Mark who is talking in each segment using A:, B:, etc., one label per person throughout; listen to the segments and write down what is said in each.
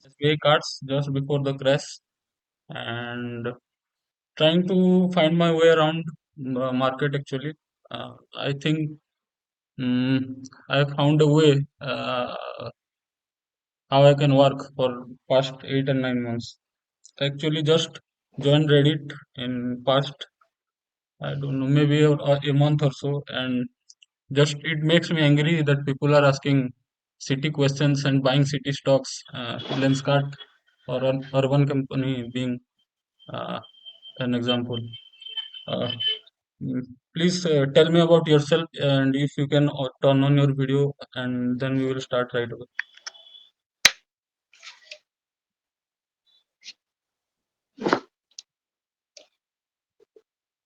A: SBI cards just before the crash and trying to find my way around the market actually. I think mm, I found a way how I can work for past 8 and 9 months. Actually, just joined Reddit in past I don't know maybe a month or so, and just it makes me angry that people are asking city questions and buying city stocks. Lenskart or an urban company being uh, an example. Uh, mm, Please tell me about yourself and if you can turn on your video and then we will start right away.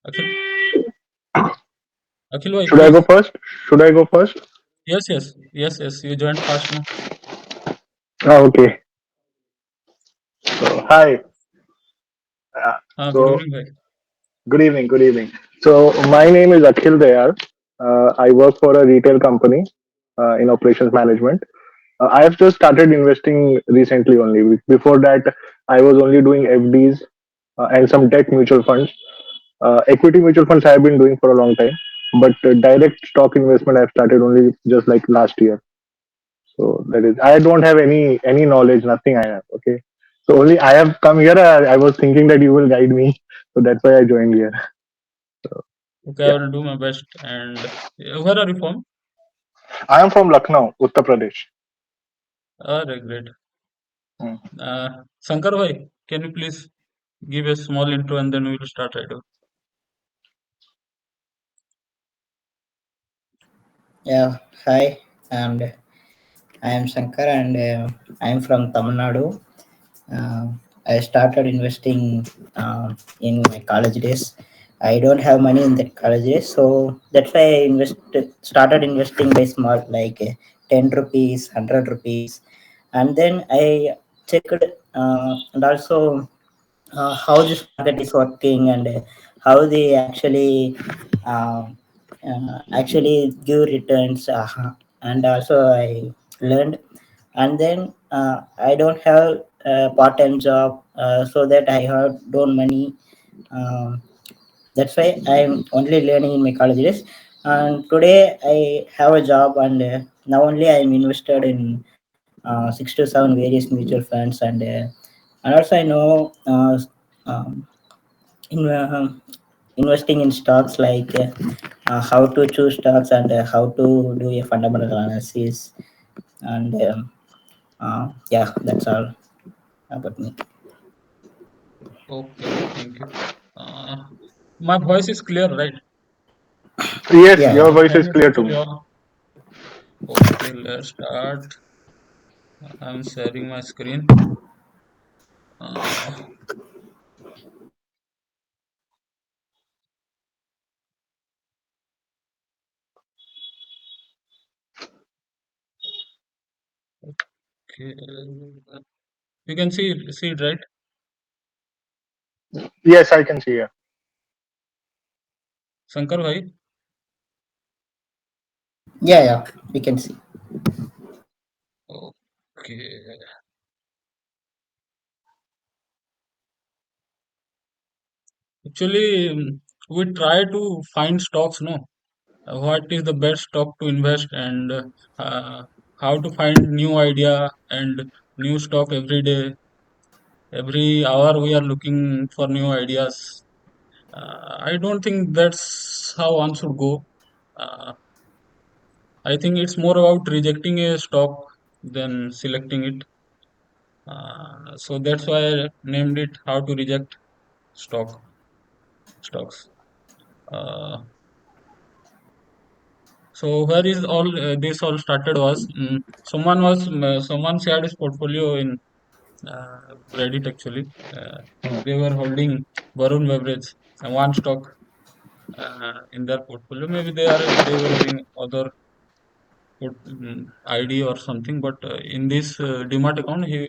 A: Akhil, Akhil bhai,
B: Should I go
A: please.
B: first? Should I go first?
A: Yes, yes, yes, yes. You joined fast now.
B: Oh, okay. So, hi.
A: Good
B: So,
A: evening, bhai.
B: good evening. Good evening. So, my name is Akhil Dayal. I work for a retail company in operations management. I have just started investing recently only. Before that, I was only doing FDs and some debt mutual funds. Equity mutual funds I have been doing for a long time, but direct stock investment I've started only just like last year. So that is, I don't have any knowledge, nothing I have. Okay, so only I have come here. I was thinking that you will guide me, so that's why I joined here. So
A: Okay, I
B: yeah,
A: will do my best. And where are you from?
B: I am from Lucknow, Uttar Pradesh.
A: Great.
B: Hmm.
A: Shankar bhai, can you please give a small intro and then we will start right away.
C: Yeah, hi, and I am Shankar, and I am from Tamil Nadu. Uh, I started investing in my college days. I don't have money in that college days, so that's why started investing by small, like 10 rupees, 100 rupees, and then I checked and also how this market is working and how they uh, actually give returns, and also I learned. And then I don't have a part-time job, so that I have don't money. um, that's why I'm only learning in my college days, and today I have a job, and now only I'm invested in 6 to 7 various mutual funds, and also I know um, in, investing in stocks, like how to choose stocks, and how to do a fundamental analysis, and yeah, that's all about me.
A: Okay, okay, thank you. Uh, my voice is clear, right?
B: Yes,
C: Yeah,
B: your
C: yeah.
B: voice
A: Can
B: is
A: you
B: clear to
A: capture
B: me.
A: your? Okay, let's start. I'm sharing my screen. Uh, okay, you can see it, right?
B: Yes, I can see you.
A: Shankar bhai.
C: Yeah, yeah, we can see.
A: Okay. Actually, we try to find stocks, no? What is the best stock to invest and uh, how to find new idea and new stock every day. Every hour we are looking for new ideas. I don't think that's how one should go. Uh, I think it's more about rejecting a stock than selecting it. So that's why I named it "How to Reject Stocks." Uh, so where is all this all started was someone shared his portfolio in Reddit actually. Uh, they were holding Varun Beverage, one stock in their portfolio. Maybe they were having other ID or something, but in this Demat account, they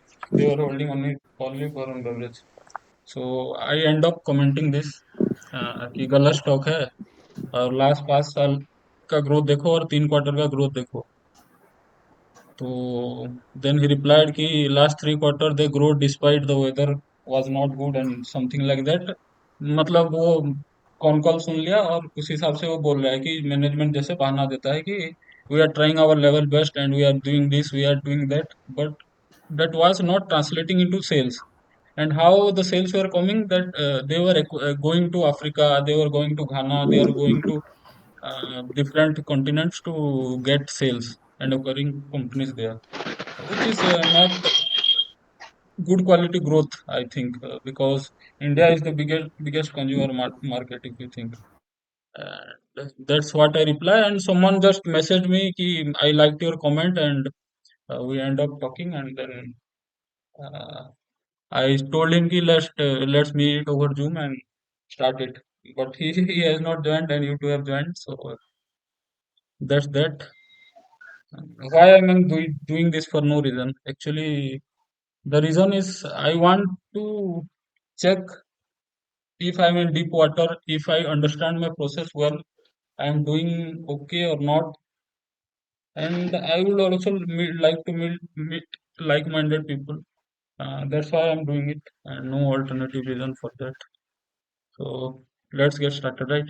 A: were holding only Varun Beverage. So I end up commenting this कि गलत stock है और last 5 साल का growth देखो और 3 quarter का growth देखो So then he replied कि last 3 quarter they grow despite the weather was not good and something like that. मतलब वो कॉन कॉल सुन लिया और उस हिसाब से वो बोल रहा है कि मैनेजमेंट जैसे बहाना देता है कि we are trying our level best and we are doing this, we are doing that, but that was not translating into sales. And how the sales were coming, that they were going to Africa, they were going to Ghana, they are going to different continents to get sales and acquiring companies there, which is not good quality growth, I think, because India is the biggest consumer market, if you think. That's what I reply, and someone just messaged me ki I liked your comment, and we end up talking, and then uh, I told him ki let's meet over Zoom and start it. But he has not joined, and you two have joined, so that's that. Why am I doing this for no reason? Actually, the reason is I want to check if I'm in deep water, if I understand my process well, I'm doing okay or not, and I would also like to meet like-minded people. That's why I'm doing it, and no alternative reason for that. So let's get started, right?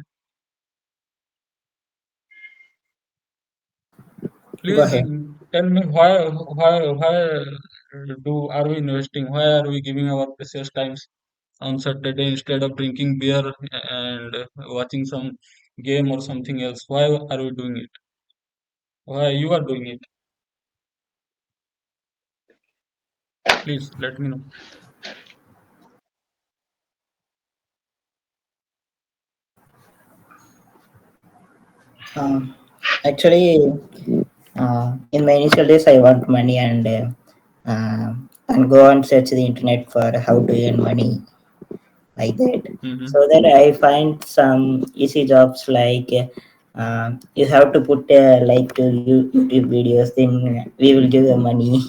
C: Go
A: Please
C: ahead.
A: tell me why do are we investing? Why are we giving our precious times on Saturday instead of drinking beer and watching some game or something else? Why are we doing it? Why you are doing it? Please let me know.
C: Um, Actually, in my initial days, I want money and go and search the internet for how to earn money like that. So
A: Mm-hmm.
C: that I find some easy jobs like you have to put a like to YouTube videos, then we will give you money.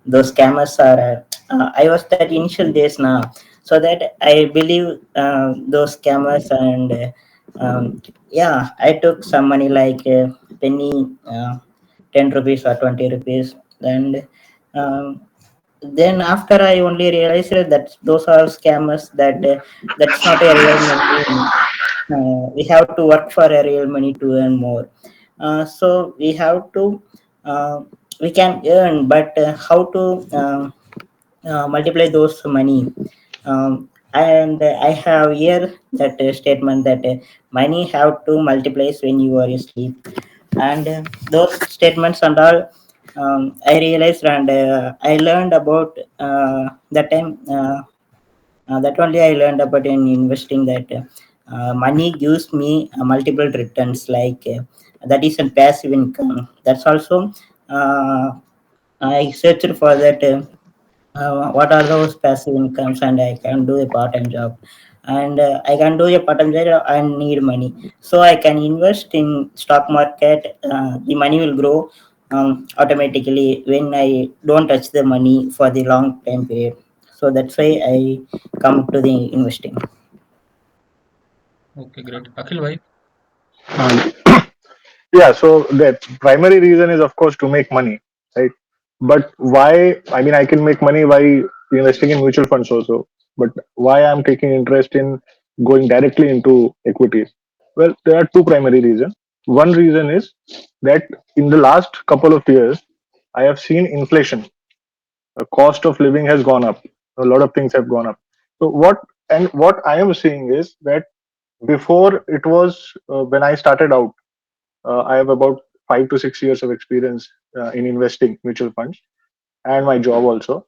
C: Those scammers are. I was that initial days now, so that I believe those scammers and yeah, I took some money like penny. 10 rupees or 20 rupees, and um, then after I only realized that those are scammers, that that's not a real money. We have to work for a real money to earn more. So we have to uh, we can earn, but how to multiply those money. And I have here that statement that money have to multiply when you are asleep, and those statements and all, I realized, and I learned about that time. That only I learned about in investing, that money gives me multiple returns, like that is a passive income. That's also I searched for that. What are those passive incomes, and I can do a part-time job, and I can do a part-time job and need money, so I can invest in stock market. The money will grow automatically when I don't touch the money for the long time period. So that's why I come to the investing.
A: Okay, great. Akhil bhai.
B: Um, yeah, so the primary reason is, of course, to make money, right? But why? I mean, I can make money by investing in mutual funds also. But why I'm taking interest in going directly into equities? Well, there are two primary reasons. One reason is that in the last couple of years, I have seen inflation. The cost of living has gone up. A lot of things have gone up. So what I am seeing is that before it was when I started out, I have about 5 to 6 years of experience in investing mutual funds and my job also.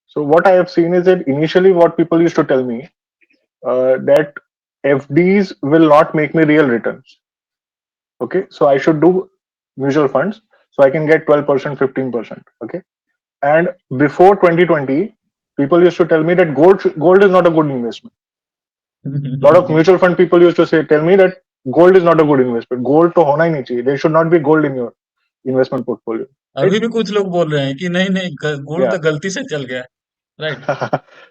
B: So what I have seen is that initially what people used to tell me that FDs will not make me real returns. Okay, so I should do mutual funds so I can get 12%, 15%. Okay, and before 2020, people used to tell me that gold is not a good investment. A lot of mutual fund people used to say tell me that gold is not a good investment. Gold to hona hi nahi chahiye. There should not be gold in your investment portfolio. Right?
A: अभी भी कुछ लोग बोल रहे हैं कि नहीं नहीं गोल्ड
B: Yeah.
A: तो गलती से चल गया. Right.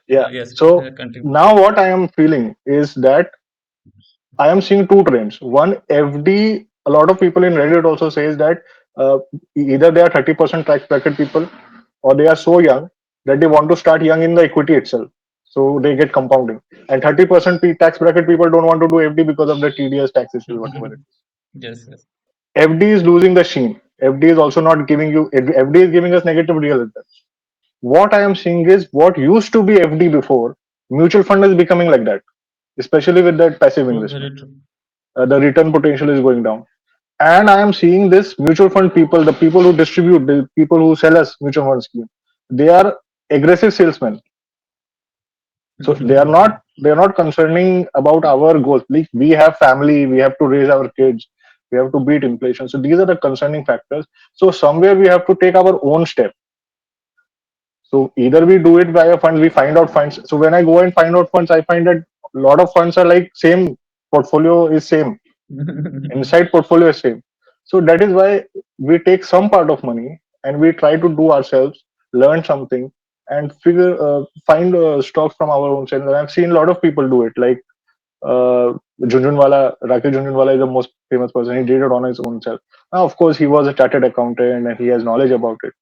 B: Yeah.
A: Yes.
B: So
A: Continue.
B: now what I am feeling is that I am seeing two trends. One, FD. A lot of people in Reddit also says that uh, either they are 30% tax bracket people, or they are so young that they want to start young in the equity itself. So they get compounding. And 30% tax bracket people don't want to do FD because of the TDS tax issues, whatever it is.
A: Yes, yes.
B: FD is losing the sheen. FD is also not giving you, FD is giving us negative real returns. What I am seeing is what used to be FD before, mutual fund is becoming like that, especially with that passive
A: True,
B: investment.
A: very true.
B: The return potential is going down. And I am seeing this mutual fund people, the people who distribute, the people who sell us mutual fund scheme, they are aggressive salesmen. So they are not concerning about our goals. Like we have family, we have to raise our kids, we have to beat inflation. So these are the concerning factors. So somewhere we have to take our own step. So either we do it via funds, we find out funds. So when I go and find out funds, I find that a lot of funds are like same, portfolio is same, inside portfolio is same. So that is why we take some part of money and we try to do ourselves, learn something, and find stocks from our own channel. I've seen a lot of people do it, like uh, Junjunwala, Rakesh Junjunwala is the most famous person. He did it on his own self. Now, of course, he was a chartered accountant and he has knowledge about it.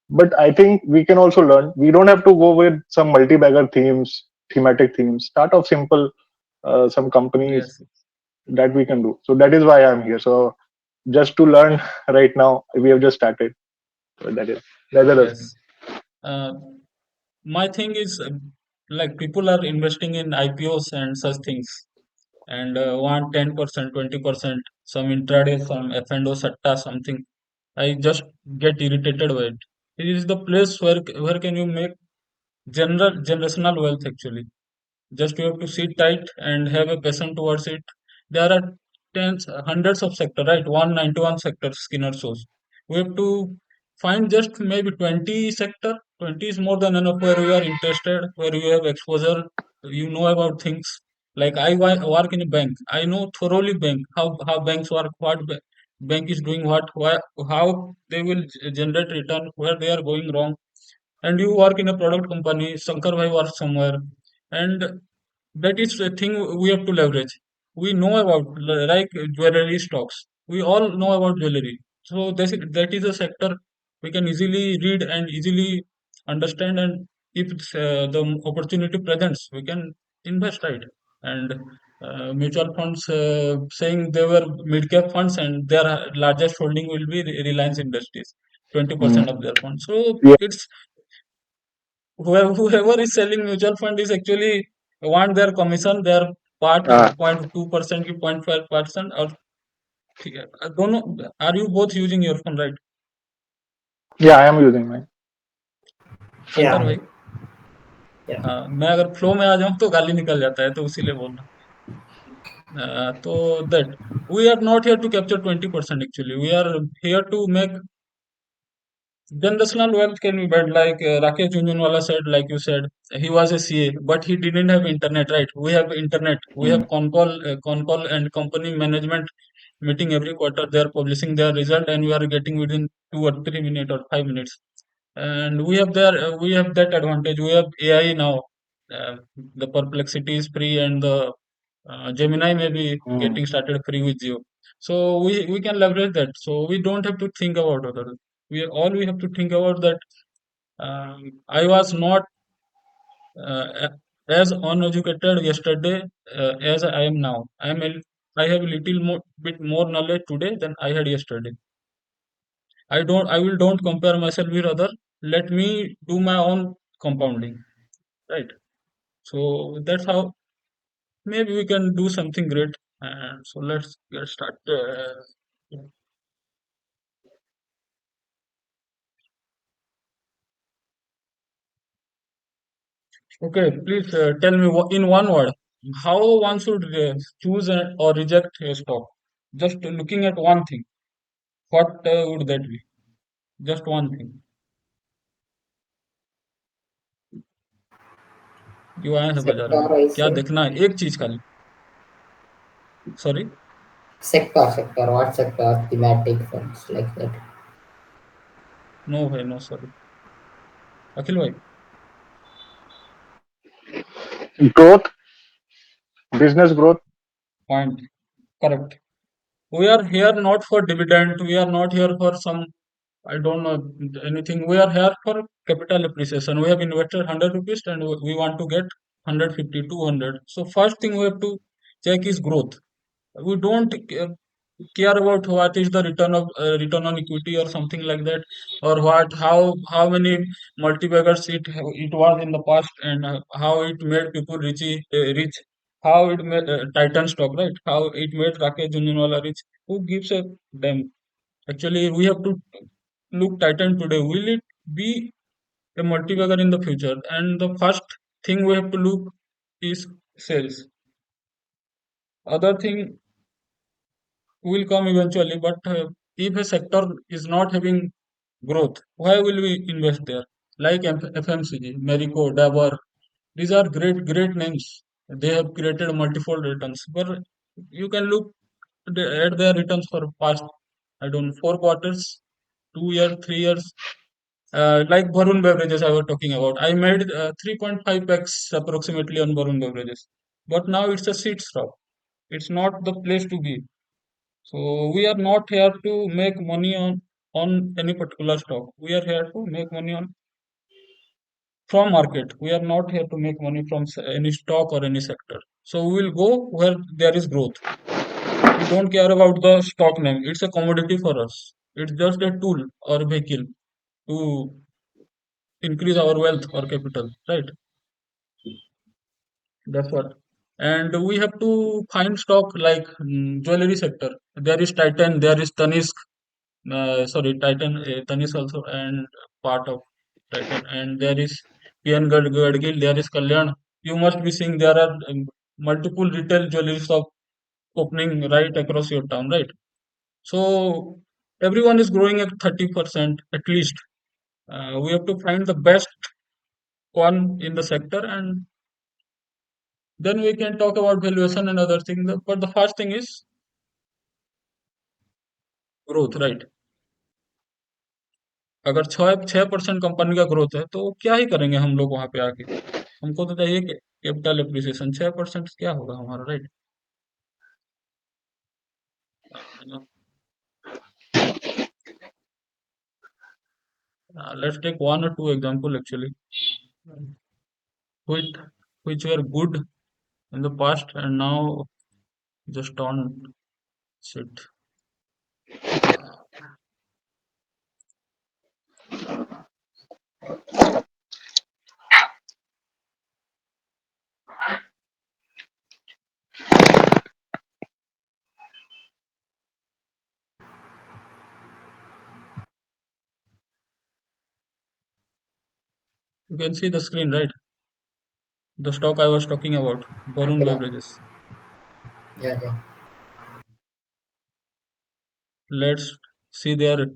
B: But I think we can also learn. We don't have to go with some multi-bagger themes, thematic themes. Start off simple. Some companies
A: Yes,
B: that we can do. So that is why I'm here. So just to learn right now, we have just started. So that's the
A: yes.
B: thing.
A: Uh, my thing is like people are investing in IPOs and such things and want 10%, 20%, some intraday, some F&O satta, something. I just get irritated by it. It is the place where can you make generational wealth actually. Just you have to sit tight and have a passion towards it. There are tens, hundreds of sectors, right? 191 sectors Skinner shows. We have to find just maybe 20 sector. 20 is more than enough where you are interested, where you have exposure, you know about things. Like work in a bank. I know thoroughly bank, how banks work, what bank is doing what, why, how they will generate return, where they are going wrong. And you work in a product company, Shankar bhai works somewhere, and that is a thing we have to leverage. We know about like jewelry stocks, we all know about jewelry. So that is a sector we can easily read and easily understand, and if the opportunity presents we can invest, right? And mutual funds saying they were mid cap funds and their largest holding will be Reliance Industries, 20%
B: Mm.
A: of their funds. So
B: Yeah.
A: it's whoever is selling mutual fund is actually want their commission, their part
B: Uh,
A: 0.2% ki 0.5%, or दोनों. Are you both using your phone, right?
B: yeah, I am using mine.
A: Shankar
C: Yeah,
A: भाई.
C: yeah,
A: हाँ, मैं अगर flow में आ जाऊं तो गाली निकल जाता है, तो उसीलिए बोल रहा. तो that we are not here to capture 20% actually. We are here to make generational wealth can be built. Like Rakesh Junjunwala said, like you said, he was a CA, but he didn't have internet, right? We have internet. We have
B: Mm.
A: con call and company management meeting every quarter. They are publishing their result, and we are getting within 2 or 3 minutes or 5 minutes. And we have that advantage. We have AI now. Uh, the Perplexity is free, and the Gemini may be
B: Mm.
A: getting started free with Geo. So we can leverage that. So we don't have to think about others. We have to think about that. I was not as uneducated yesterday as I am now. I have a little more bit more knowledge today than I had yesterday. I will don't compare myself with other. Let me do my own compounding, right? So that's how maybe we can do something great. And so let's get started. Okay, please tell me in one word how one should choose or reject a stock. Just looking at one thing, what would that be? Just one thing. You आए हैं बाजार में,
C: sector I
A: क्या
C: say.
A: देखना है? एक चीज खाली. Sorry.
C: Sector, what sector? Thematic funds like that.
A: No भाई, no sorry. अखिल भाई.
B: Growth, business growth.
A: Point. Correct. We are here not for dividend. We are not here for some, I don't know, anything. We are here for capital appreciation. We have invested 100 rupees and we want to get 150, 200. So first thing we have to check is growth. We don't care about what is the return on equity or something like that, or what how many multi-baggers it was in the past, and how it made people rich, how it made Titan stock, right? How it made Rakesh Jhunjhunwala rich. Who gives a damn? Actually, we have to look Titan today. Will it be a multi-bagger in the future? And the first thing we have to look is sales. Other thing will come eventually, but if a sector is not having growth, why will we invest there? Like FMCG, Marico, Dabur, these are great names. They have created multiple returns, but you can look at their returns for past, I don't know, 4 quarters, 2 years, 3 years. Like Varun Beverages, I was talking about. I made 3.5x approximately on Varun Beverages, but now it's a shit stop. It's not the place to be. So we are not here to make money on any particular stock. We are here to make money on from market. We are not here to make money from any stock or any sector. So we will go where there is growth. We don't care about the stock name. It's a commodity for us. It's just a tool or vehicle to increase our wealth or capital, right? That's what. And we have to find stock like jewelry sector. There is Titan, there is Tanishq, sorry, Titan, Tanis also, and part of Titan, and there is PN Gadgil, there is Kalyan. You must be seeing there are multiple retail jewelry shop opening right across your town, right? So everyone is growing at 30% at least. We have to find the best one in the sector, and then we can talk about valuation and other things. But the first thing is growth, right? अगर 6% company का growth है तो क्या ही करेंगे हम लोग वहां पे आके? हमको तो चाहिए कि कैपिटल एप्रिसिएशन 6% क्या होगा हमारा, right? Let's take one or two example actually, which which were good in the past and now just on shit. Uh, you can see the screen, right? The stock I was talking about, Varun
C: Yeah,
A: Beverages.
C: yeah, yeah.
A: Let's see their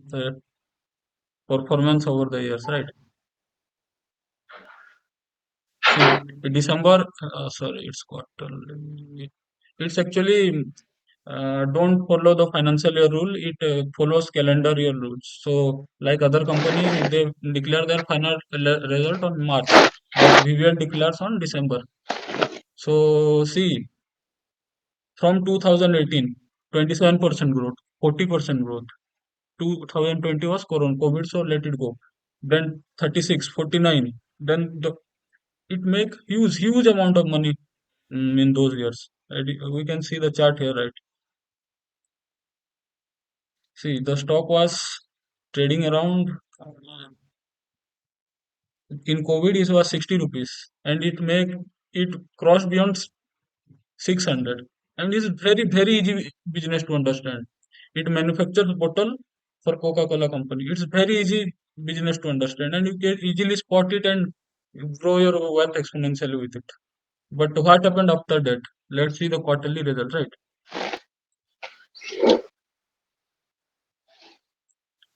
A: performance over the years, right? See, December, sorry, it's quarterly. It's actually don't follow the financial year rule. It follows calendar year rules. So, like other company, they declare their final result on March, but VVL declares on December. So, see, from 2018, 27% growth, 40% growth. 2020 was Corona, COVID, so let it go. Then 36, 49. Then it make huge amount of money in those years. We can see the chart here, right? See, the stock was trading around in COVID it was 60 rupees, and it crossed beyond 600, and it's very easy business to understand. It manufactures bottle for Coca-Cola company. It's very easy business to understand, and you can easily spot it and grow your wealth exponentially with it. But what happened after that? Let's see the quarterly result, right?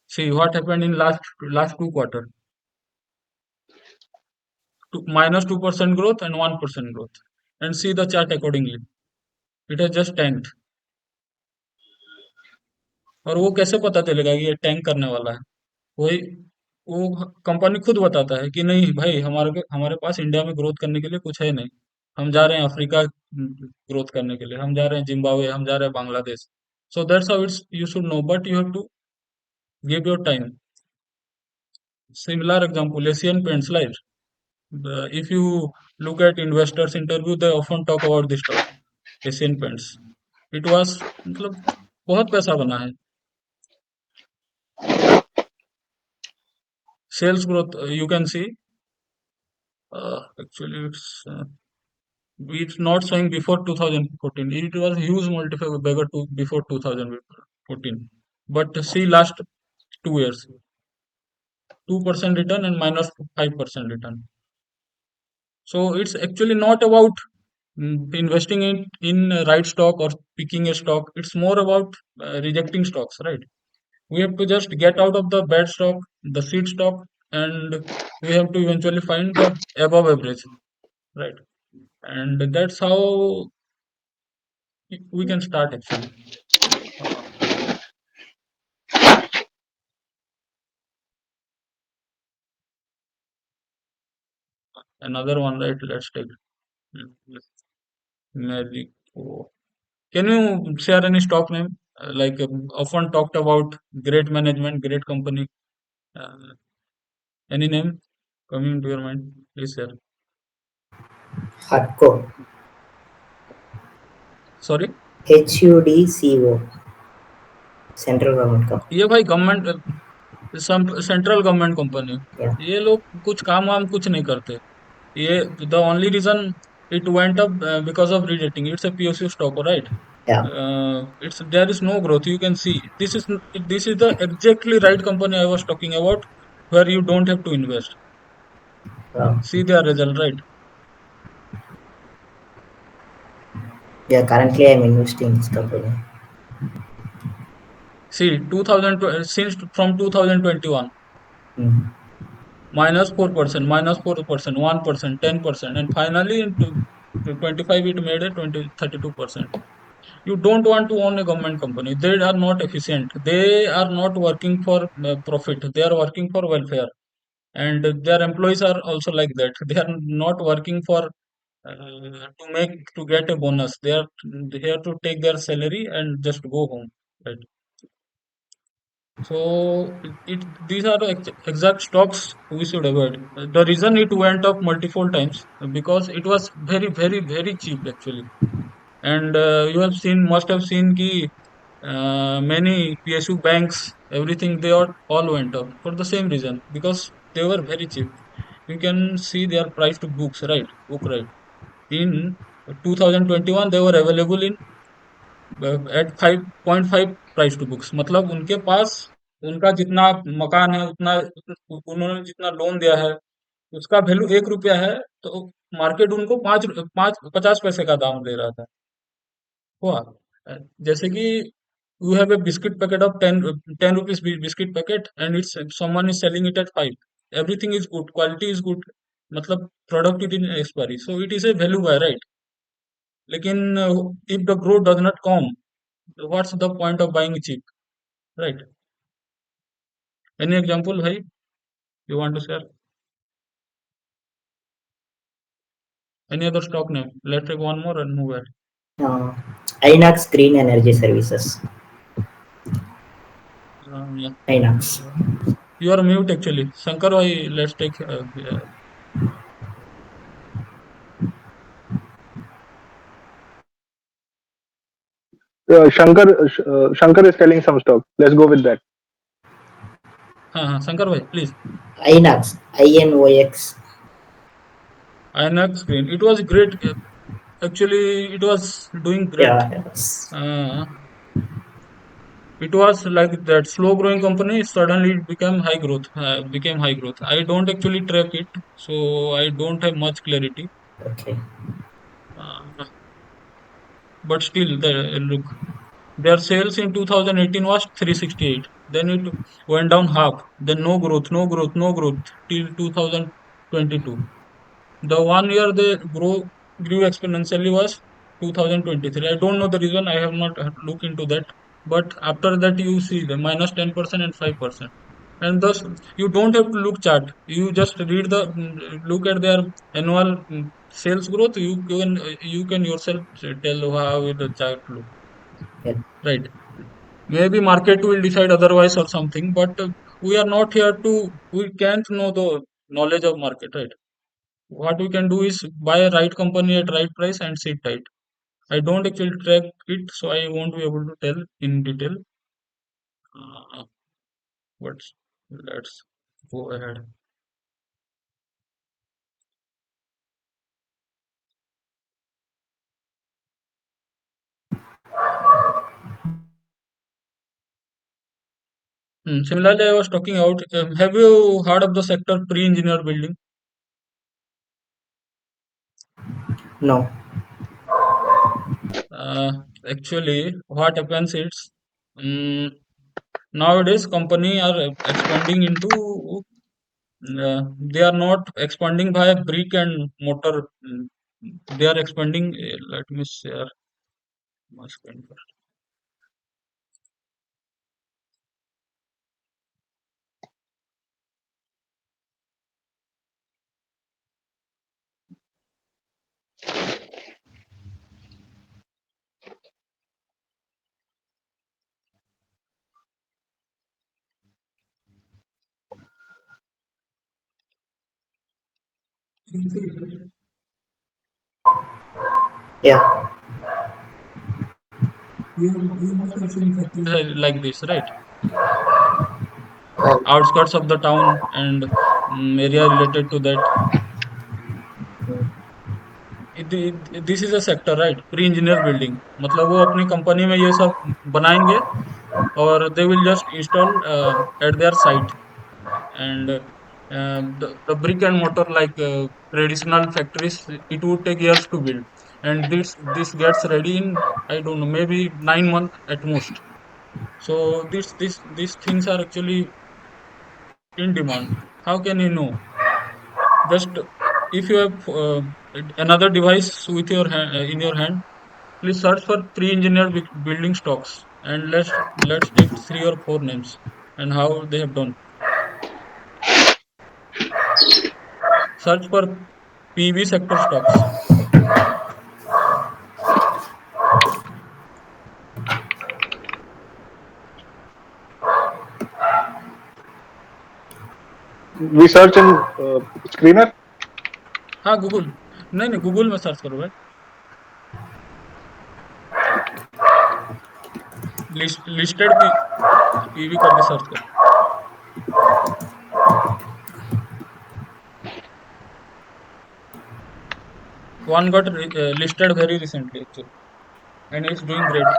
A: See what happened in last 2 quarter. 2% growth and 1% growth. And see the chart accordingly. It has just tanked. और वो कैसे पता चलेगा कि ये tank करने वाला है? वही वो कंपनी खुद बताता है कि नहीं भाई, हमारे पास इंडिया में ग्रोथ करने के लिए कुछ है नहीं। हम जा रहे हैं अफ्रीका ग्रोथ करने के लिए, हम जा रहे हैं जिम्बाब्वे, हम जा रहे हैं Bangladesh. So that's how it's you should know, but you have to give your time. Similar example, Asian Paints, right? If you look at investors interview, they often talk about this stuff. Asian Paints. It was मतलब बहुत पैसा बना है. Sales growth you can see. Actually, it's not showing before 2014. It was huge multiplier bigger to before 2014. But see last 2 years, 2% return and minus 5% return. So it's actually not about investing in a right stock or picking a stock. It's more about rejecting stocks, right? We have to just get out of the bad stock, the seed stock, and we have to eventually find the above average, right? And that's how we can start actually. Uh, Another one, right? Let's take Marico. Can you share any stock name? Like often talked about great management, great company. Uh, any name coming to your mind? Please share.
C: Hardcore.
A: Sorry?
C: HUDCO. Central government company.
A: ये भाई government central government company.
C: Yeah.
A: ये लोग कुछ काम वाम कुछ नहीं करते. ये the only reason it went up because of redating. It's a PSU stock, right?
C: Yeah.
A: It's there is no growth. You can see this is the exactly right company I was talking about, where you don't have to invest.
C: Wow.
A: See their result, right?
C: Yeah. Currently, I'm investing in this company.
A: See 2000 since from 2021
C: Mm.
A: -4%, -4%, 1%, 10%, and finally to 25 it made a 32%. You don't want to own a government company. They are not efficient. They are not working for profit. They are working for welfare, and their employees are also like that. They are not working for to get a bonus. They are here to take their salary and just go home. Right. So these are the exact stocks we should avoid. The reason it went up multiple times because it was very very very cheap actually. And you have seen must have seen ki many PSU banks, everything they all went up for the same reason because they were very cheap. You can see their price to books, right? Book, right? In 2021, they were available in at 5.5 price to books. मतलब उनके पास उनका जितना मकान है उतना उन्होंने जितना loan दिया है उसका वैल्यू 1 रुपया है. तो मार्केट उनको 50 पैसे का दाम दे रहा था. हुआ जैसे कि you have a biscuit packet of 10 rupees biscuit packet and it's someone is selling it at 5. Everything is good, quality is good, मतलब product it in expiry, so it is a value buy, right? लेकिन if the growth does not come, what's the point of buying cheap, right? Any example bhai you want to share? Any other stock name? Let's take one more and move ahead.
C: Uh, Inox Green Energy Services.
A: Yeah.
C: Inox.
A: You are mute actually, Shankar bhai. Let's take
B: Shankar is telling some stock. Let's go with that.
A: हाँ हाँ शंकर भाई please.
C: Inox. INOX.
A: INX screen. It was great. Actually, it was doing great.
C: Yeah. Yes.
A: Uh, it was like that slow growing company suddenly it became high growth. Became high growth. I don't actually track it, so I don't have much clarity.
C: Okay.
A: Uh, but still, look, their sales in 2018 was 368. Then it went down half. Then no growth, no growth, no growth till 2022. The 1 year they grew exponentially was 2023. I don't know the reason. I have not looked into that. But after that, you see the -10% and 5%. And thus, you don't have to look chart. You just read the look at their annual sales growth. You can yourself tell how will the chart look.
C: Yeah.
A: Right. Maybe market will decide otherwise or something, but we are not here to, we can't know the knowledge of market, right? What we can do is buy a right company at right price and sit tight. I don't actually track it, so I won't be able to tell in detail. uh, but let's go ahead. Similarly, I was talking about, have you heard of the sector pre-engineered building?
C: No.
A: uh, Actually, what happens is, um, nowadays company are expanding into, they are not expanding by brick and mortar. They are expanding. Let me share my screen first.
C: Yeah.
A: You must have seen factories like this, right?
C: Oh,
A: Outskirts of the town and area related to that. This is a sector, right? Pre engineer building, मतलब वो अपनी company में ये सब बनाएंगे और they will just install at their site. And the brick and mortar, like traditional factories, it would take years to build, and this gets ready in, I don't know, maybe 9 months at most. So these things are actually in demand. How can you know? Just if you have another device with your in your hand, please search for pre-engineered building stocks, and let's take three or four names and how they have done. Search for PV sector stocks.
B: We search in screener.
A: हाँ, Google, नहीं नहीं, Google में search करो भाई। Listed PV करके search करो। One got listed very recently actually, and it's doing great.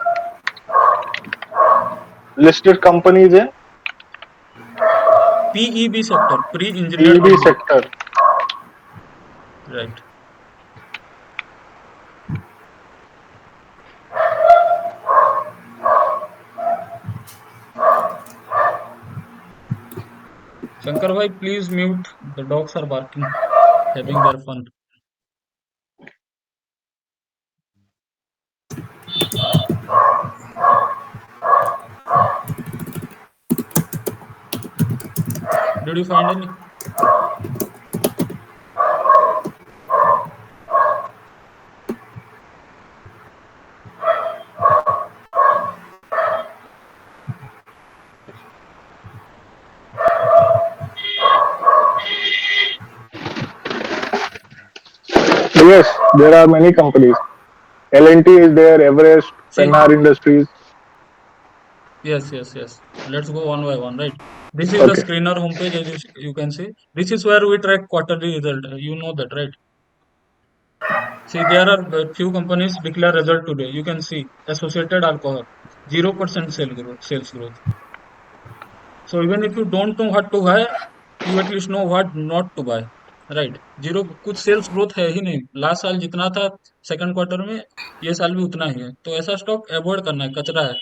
B: Listed companies in
A: PEB sector, pre-engineered
B: PEB
A: building,
B: sector.
A: right? Shankar bhai, please mute. The dogs are barking, having their fun. Did you find any?
B: Yes, there are many companies. L&T is there, Everest,
A: See,
B: Pennar Industries.
A: yes. Let's go one by one, right? This is the
B: Okay.
A: screener homepage, as you can see. This is where we track quarterly result. You know that, right? See, there are few companies declare result today. You can see Associated Alcohol, 0% sales growth. So even if you don't know what to buy, you at least know what not to buy, right? Zero, कुछ sales growth है ही नहीं। Last साल जितना था second quarter में, ये साल भी उतना ही है। तो ऐसा स्टॉक अवॉइड करना है, कचरा है।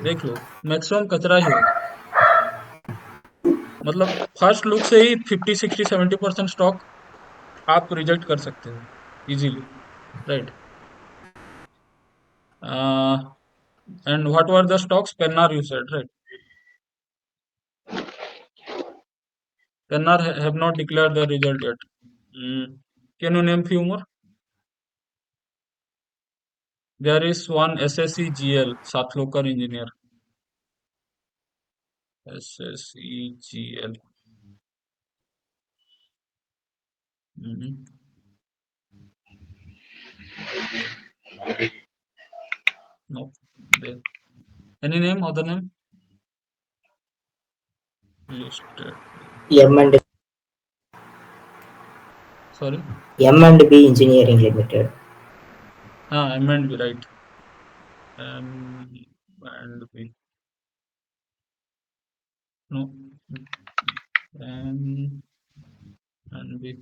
A: देख लो, मैक्सिमम कचरा ही होगा। मतलब फर्स्ट लुक से ही 50 60 70% स्टॉक आप रिजेक्ट कर सकते हो easily, right? And what were the stocks? Pennar, you said, right? Pennar have not declared the result yet. Can you name few more? There is one SSEGL, Sathlokar Engineer. SSEGL. Mhm. No. There. Any name? Other name? Listed.
C: M and
A: Sorry.
C: M&B Engineering Limited.
A: M and B, right. M and B. No. M and B.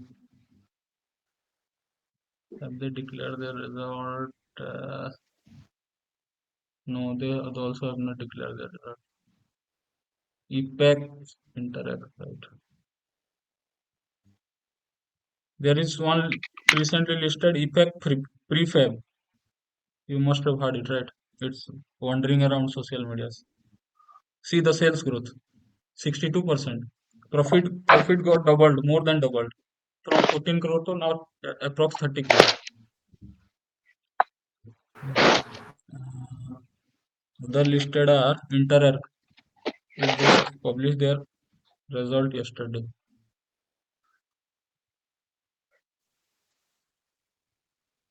A: Have they declared their result? No, they also have not declared their result. EPEC Interact, right. There is one recently listed EPEC prefab. You must have heard it, right? It's wandering around social medias. See the sales growth, 62%. Profit got doubled, more than doubled, from 14 crore to now approx 30 crore. Uh, The listed are Interact. It just published their result yesterday.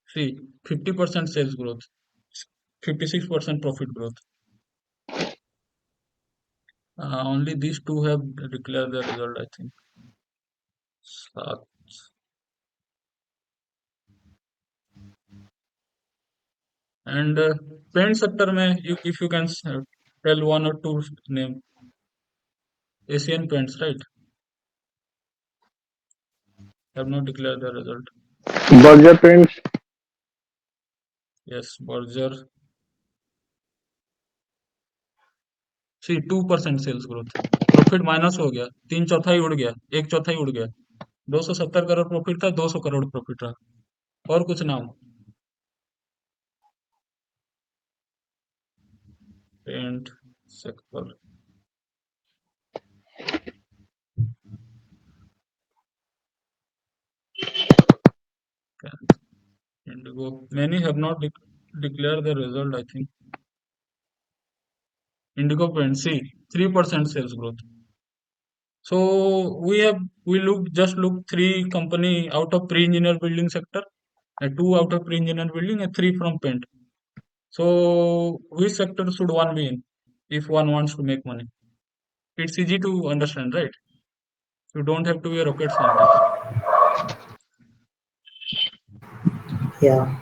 A: See, 50% sales growth, 56% profit growth. Only these two have declared the result, I think. So, and paint sector में if you can tell one or two name, Asian Paints, right? Have not declared the result.
B: Berger Paints.
A: Yes, Berger. See 2% sales growth. Profit minus हो गया, तीन चौथाई उड़ गया, एक चौथाई उड़ गया. 270 करोड़ प्रॉफिट था, 200 करोड़ प्रॉफिट रहा. और कुछ नाम? Paint sector. Indigo. Many have not declared the result, I think. Indigo Paint, see, 3% sales growth. So we look three company out of pre-engineer building sector, and two out of pre-engineer building, and three from paint. So which sector should one be in if one wants to make money? It's easy to understand, right? You don't have to be a rocket scientist.
C: Yeah.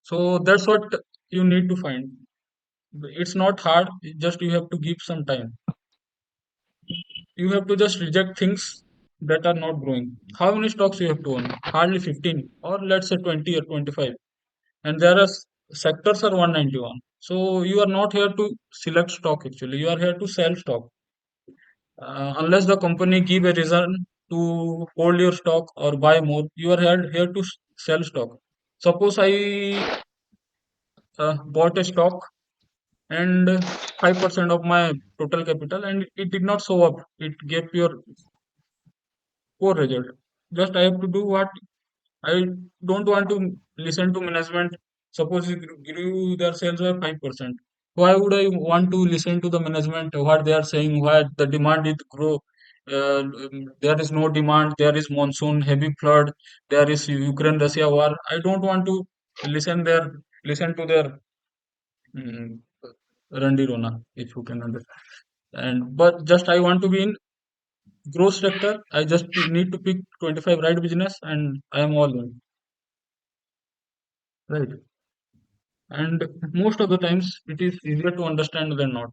A: So that's what you need to find. It's not hard, just you have to give some time. You have to just reject things that are not growing. How many stocks you have to own? Hardly 15, or let's say 20 or 25. And there are sectors are 191. So you are not here to select stock actually. You are here to sell stock. Unless the company give a reason to hold your stock or buy more, you are here to sell stock. Suppose I bought a stock and 5% of my total capital and it did not show up. It gave your poor result. Just I have to do what I don't want to listen to management. Suppose it grew their sales by 5%. Why would I want to listen to the management what they are saying? Why the demand is grow? There is no demand. There is monsoon, heavy flood. There is Ukraine-Russia war. I don't want to listen to their mm, Randi Rona, if you can understand. And but just I want to be in growth sector. I just need to pick 25 right business, and I am all in. Right. And most of the times it is easier to understand than not,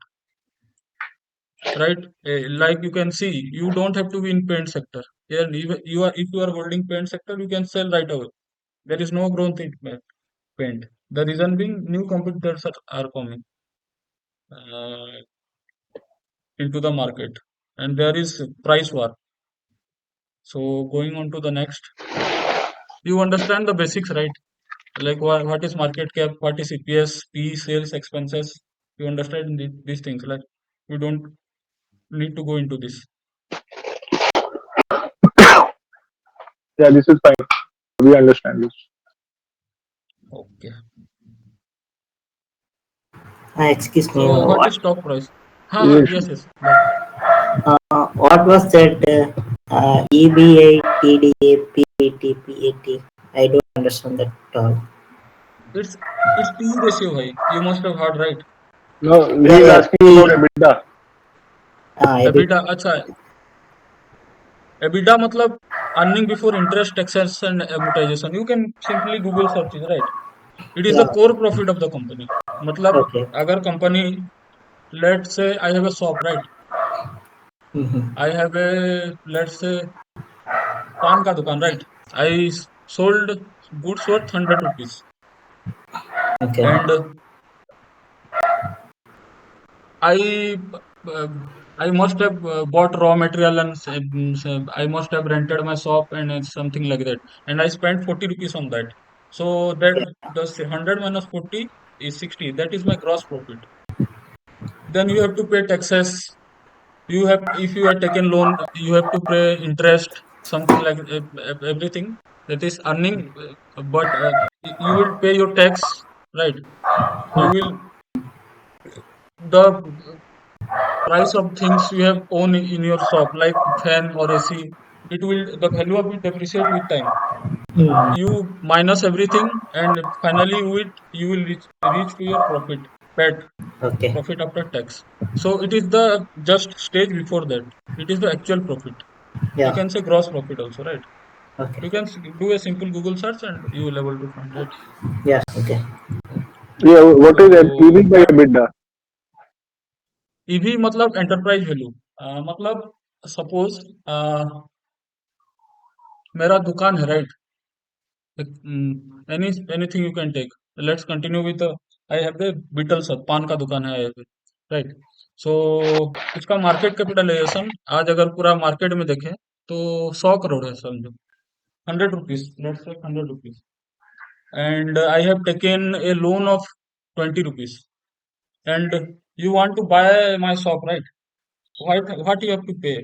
A: right? Like you can see, you don't have to be in paint sector. Here you are, if you are holding paint sector, you can sell right away. There is no growth in paint. The reason being new competitors are coming uh, into the market, and there is price war. So going on to the next, you understand the basics, right? Like what is market cap, what is EPS, P, sales expenses. You understand these things. Like you don't need to go into this.
B: Yeah, this is fine. We understand this.
A: Okay.
C: Excuse me.
A: So what
C: What?
A: is stock price? हाँ हाँ,
B: You
A: yes yes, but
C: What was that? EBA, TDA, PAT, PAT? I don't understand that at all.
A: it's it's PE ratio, bhai. You must have heard, right?
B: no,
C: Yeah,
B: he's
C: yeah.
B: asking about EBITDA.
C: A bit.
A: EBITDA, अच्छा, EBITDA मतलब earning before interest, taxes and amortization. You can simply Google search it, right? It is the
C: Yeah.
A: core profit of the company. मतलब
C: Okay.
A: अगर company, let's say I have a shop, right?
C: Mm-hmm.
A: I have a, let's say, पान का दुकान, right? I sold goods worth 100 rupees,
C: Okay.
A: and I uh, I must have bought raw material and I must have rented my shop and something like that, and I spent 40 rupees on that. So that the 100 minus 40 is 60. That is my gross profit. Then you have to pay taxes. You have, if you have taken loan, you have to pay interest, something like everything that is earning, but you will pay your tax, right? You will, the price of things you have own in your shop, like fan or AC, it will, the value of it depreciate with time.
C: Mm.
A: You minus everything, and finally you will reach to your profit, PAT,
C: Okay.
A: profit after tax. So it is the just stage before that. It is the actual profit. You
C: Yeah.
A: can say gross profit also, right?
C: Okay.
A: You can do a simple Google search and you will able to find it.
C: Yeah. Okay.
B: Yeah, what is
A: So
B: EV by
A: what
B: EBITDA?
A: EV मतलब enterprise value, मतलब suppose मेरा दुकान है, right? Anything you can take. Let's continue with the, I have the betel सब पान का दुकान है, राइट? सो इसका मार्केट कैपिटलाइजेशन आज अगर पूरा मार्केट में देखें तो 100 करोड़ है, समझो, 100 rupees, let's say 100 rupees, and I have taken a loan of 20 rupees, and you want to buy my shop, right? What you have to pay?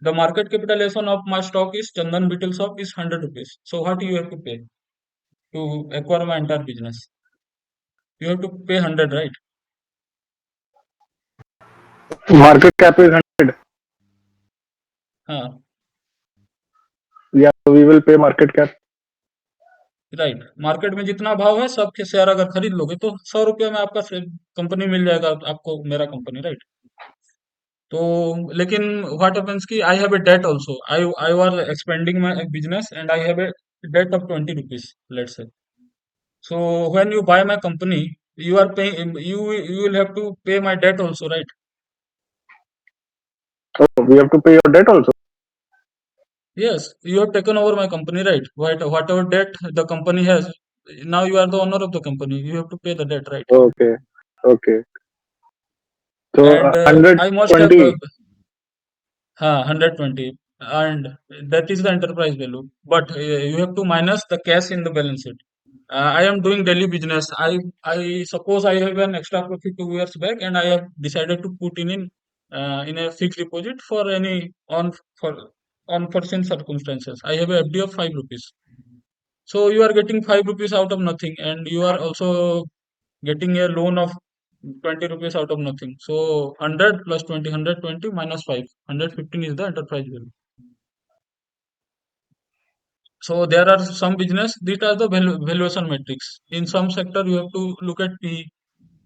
A: The market capitalization of my stock is Chandan Beetle shop is 100 rupees. So what you have to pay to acquire my entire business? You have to pay 100, right?
B: Market cap is 100.
A: हाँ,
B: Yeah, so we will pay market cap.
A: Right. Market में जितना भाव है सबके share अगर खरीद लोगे तो 100 रुपये में आपका कंपनी मिल जाएगा, आपको मेरा कंपनी, राइट? तो लेकिन व्हाट हैपेंस कि I have a debt also, I was expanding my business and I have a debt of 20 rupees, let's say. So when you buy my company, you are paying, you will have to pay my debt also, right?
B: So we have to pay your debt also.
A: Yes, you have taken over my company, right? Whatever debt the company has, now you are the owner of the company. You have to pay the debt, right?
B: Okay. Okay. So
A: And I must have,
B: 120.
A: हाँ, 120, and that is the enterprise value. But you have to minus the cash in the balance sheet. I am doing daily business. I suppose I have an extra profit 2 years back, and I have decided to put in a fixed deposit for any for unforeseen circumstances. I have a FD of 5 rupees. So you are getting 5 rupees out of nothing, and you are also getting a loan of 20 rupees out of nothing. So 100 plus 20, 120 minus 5, 115 is the enterprise value. So there are some business, these are the valuation metrics. In some sector you have to look at P,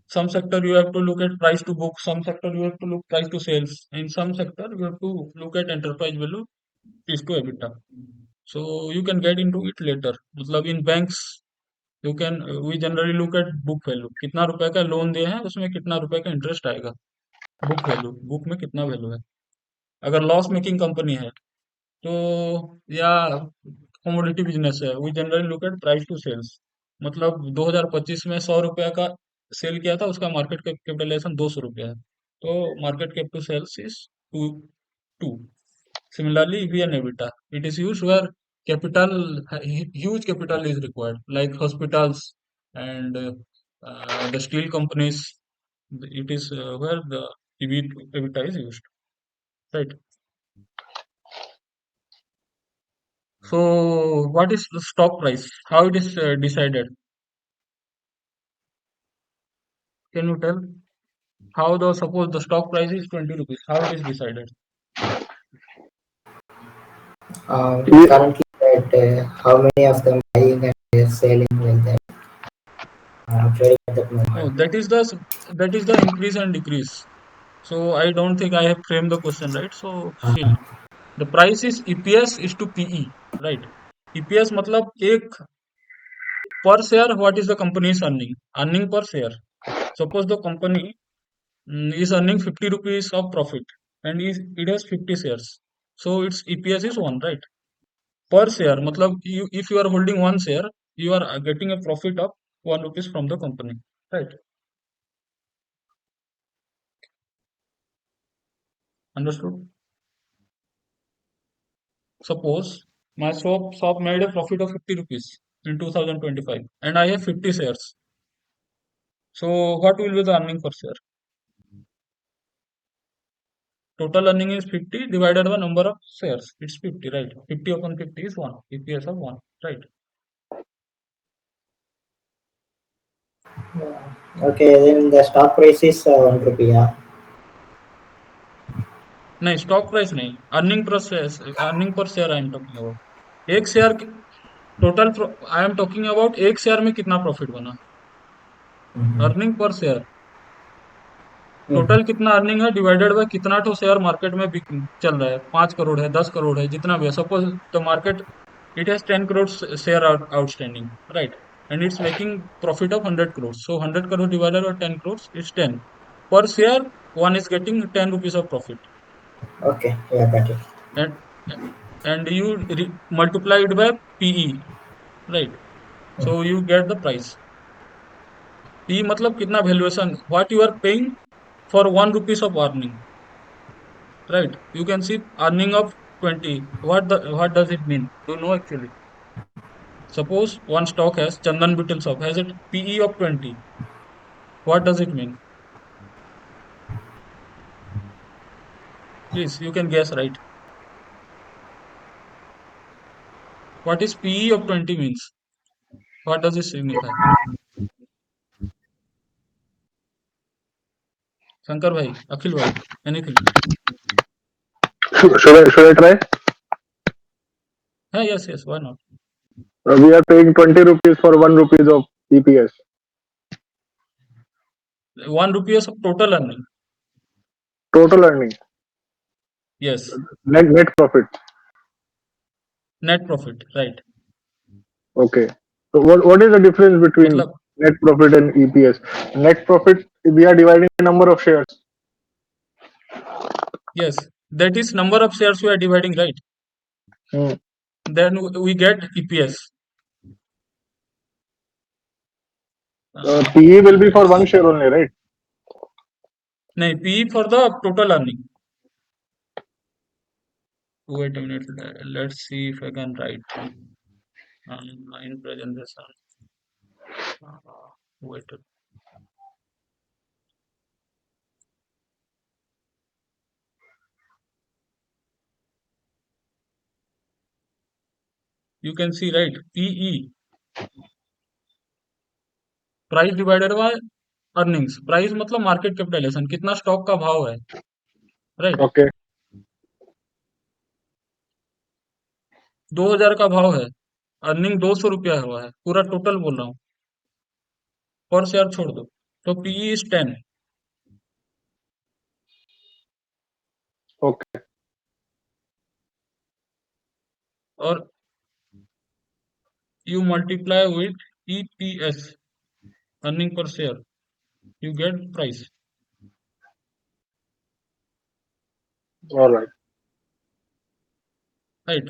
A: some sector you have to look at price to book, some sector you have to look price to sales. In some sector you have to look at enterprise value is to EBITDA. So you can get into it later. मतलब in banks you can, we generally look at book value. कितना रुपए का loan दिए हैं उसमें कितना रुपए का इंटरेस्ट आएगा, बुक वैल्यू, बुक में कितना वैल्यू है। अगर लॉस मेकिंग कंपनी है तो, या कमोडिटी बिजनेस है, we generally look at price to sales. मतलब 2025 में 100 रुपया का सेल किया था, उसका मार्केट कैपिटलाइजेशन 200 रुपया है, तो market cap to sales is two two. Similarly, EV and EBITDA, it is used where capital, huge capital is required, like hospitals and the steel companies. It is where the EV to EBITDA is used, right? So, what is the stock price? How it is decided? Can you tell? How the suppose the stock price is 20 rupees, how it is decided?
B: Ye-
C: Currently, that how many of them buying and selling like that, trading at that
A: Oh,
C: moment.
A: that is the increase and decrease. So I don't think I have framed the question right. So still
C: Uh,
A: the price is EPS is to PE, right? EPS मतलब एक per share what is the company is earning? Earning per share. Suppose the company is earning 50 rupees of profit and it has 50 shares. So its EPS is 1, right? Per share मतलब you if you are holding one share, you are getting a profit of 1 rupees from the company, right? Understood? Suppose my shop made a profit of 50 rupees in 2025 and I have 50 shares. So what will be the earning per share? Total earning is 50 divided by number of shares. It's 50, right? 50 upon 50 is 1. EPS of 1, right?
C: okay, then the stock price is 1 rupee. Yeah.
A: नहीं stock price नहीं earning per share I am talking about एक share total I am talking about एक share में कितना profit बना
C: Mhm.
A: Earning per share
C: Mhm.
A: Total कितना earning है divided by कितना तो शेयर मार्केट में चल रहा है 5 करोड़ है 10 करोड़ है जितना भी है suppose the market it has 10 crore share outstanding right and it's making profit of 100 crore so 100 crore divided by 10 crore is 10 पर share one is getting 10 rupees of profit
C: Okay, yeah, got it.
A: and you multiply it by PE, right? So you get the price. PE मतलब कितना valuation what you are paying for 1 rupees of earning, right? You can see earning of 20. What does it mean? Do you know actually? Suppose one stock has Chandan Bittel stock has a PE of 20. What does it mean? Please, you can guess, right? What is PE of 20 means? What does it signify? Shankar bhai, Akhil bhai, anything?
B: should I try?
A: Yeah, yes, yes, why not?
B: We are paying 20 rupees for 1 rupees of EPS.
A: 1 rupees of total earning.
B: Total earning,
A: Yes,
B: net profit.
A: net profit, right?
B: Okay. So what is the difference between
A: मतलब
B: net profit and EPS? Net profit, we are dividing the number of shares.
A: yes, that is number of shares we are dividing, right?
B: Hmm.
A: Then we get EPS.
B: PE will be for
A: Let's
B: one share
A: see.
B: only, right?
A: No, PE for the total earning. Wait a minute. Let's see if I can write in presentation. Wait. You can see, right? PE price divided by earnings. Price मतलब market capitalization. कितना stock का भाव है, right?
B: Okay.
A: 2000 का भाव है. Earning 200 रुपया हुआ है. पूरा टोटल बोल रहा हूँ. पर शेयर छोड़ दो. तो PE is 10
B: Okay.
A: और you multiply with EPS, earning per share, you get price,
B: All right.
A: right?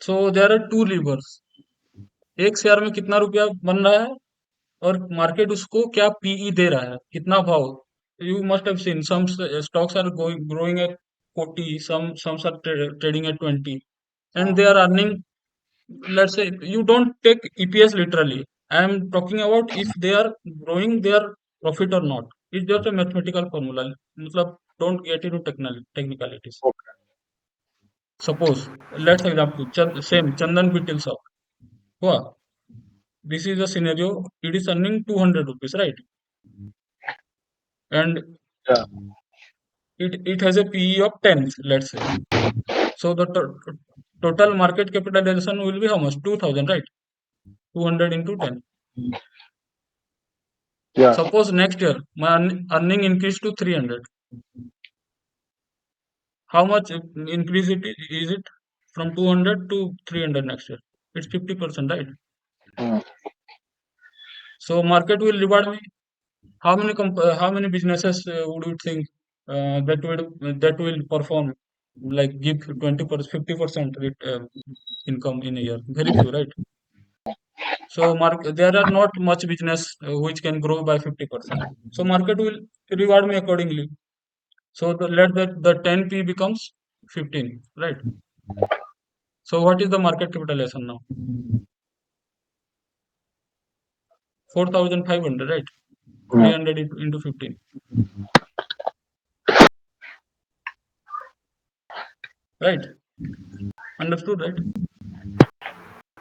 A: So there are two levers. एक शेयर में कितना रुपया बन रहा है और मार्केट उसको क्या पीई दे रहा है, कितना भाव. You must have seen some stocks are going growing at 40, some are trading at 20 and they are earning. Let's say you don't take EPS literally. I am talking about if they are growing their profit or not. It's just a mathematical formula. मतलब don't get into technicalities.
B: Okay.
A: Suppose let's example same Chandan Bittel shop. Wow, this is a scenario. It is earning 200 rupees, right? And
B: Yeah.
A: It has a PE of 10, let's say. So the total market capitalization will be how much? 2000, right? 200 into 10.
B: Yeah.
A: Suppose next year my earning increased to 300. How much increase is it from 200 to 300 next year? It's 50%, right?
B: Mm.
A: So market will reward me. How many businesses would you think that will perform like give 20%, 50% income in a year? Very few, right? So there are not much business which can grow by 50%. So market will reward me accordingly. So let that the 10p becomes 15, right? So what is the market capitalization now? 4,500, right?
B: Mm.
A: 300 into 15, right? Understood, right?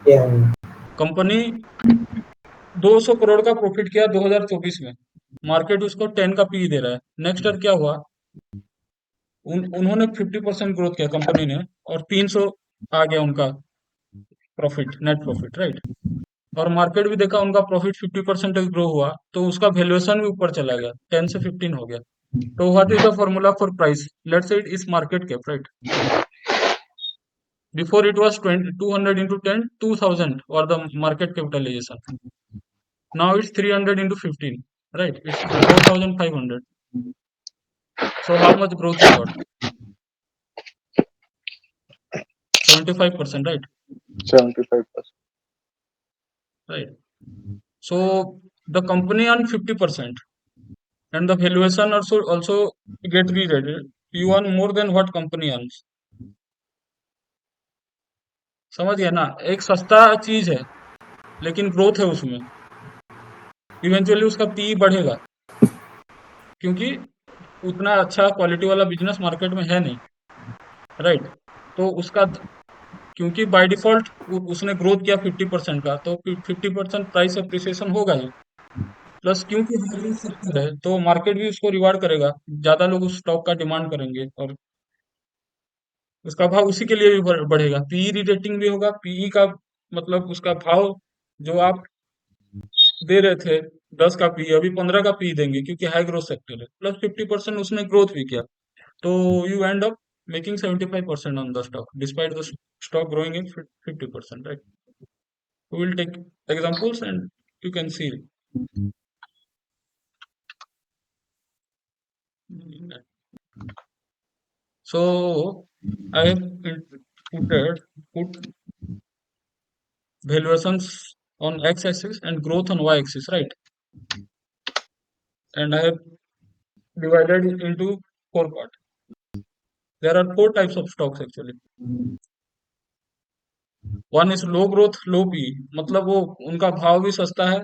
C: Yeah.
A: Company 200 crore का profit किया 2024 में, market उसको 10 का P दे रहा है। Next year क्या हुआ? उन्होंने 50% ग्रोथ किया कंपनी ने, और 300 आ गया उनका प्रॉफिट, नेट प्रॉफिट, राइट? और मार्केट भी देखा उनका प्रॉफिट 50% ग्रो हुआ, तो उसका वैल्यूएशन भी ऊपर चला गया, 10 से 15 हो गया। तो what is the formula for price? Let's say it is market cap, right? Before it was 200 into 10, 2000 or the market capitalization. Now it's 300 into 15, right? It's 4,500. So how much growth you got? 75%, right?
B: 75%.
A: Right. So the company earn 50%, and the valuation also get re-rated. You earn more than what company earns. समझ गया ना? एक सस्ता चीज है लेकिन growth है उसमें, इवेंचुअली उसका पी बढ़ेगा, क्योंकि उतना अच्छा क्वालिटी वाला बिजनेस मार्केट में है नहीं, राइट? तो उसका क्योंकि बाय डिफॉल्ट उसने ग्रोथ किया 50% का, तो 50% प्राइस अप्रिसिएशन होगा ही। प्लस क्योंकि हाई ग्रोथ सेक्टर है तो मार्केट भी उसको रिवार्ड करेगा, ज्यादा लोग उस स्टॉक का डिमांड करेंगे और उसका भाव उसी के लिए भी बढ़ेगा। पीई रेटिंग भी होगा, पीई का मतलब उसका भाव जो आप दे रहे थे 10 का पी, अभी 15 का पी देंगे, क्योंकि हाई ग्रोथ सेक्टर है, प्लस 50% उसने ग्रोथ भी किया। तो you end up making 75% on the stock, despite the stock growing in 50%, right? We will take examples and you can see. So I have put valuations on x-axis and growth on y-axis, right? And I have divided it into four parts. There are four types of stocks actually. One is low growth, low P, मतलब वो उनका भाव भी सस्ता है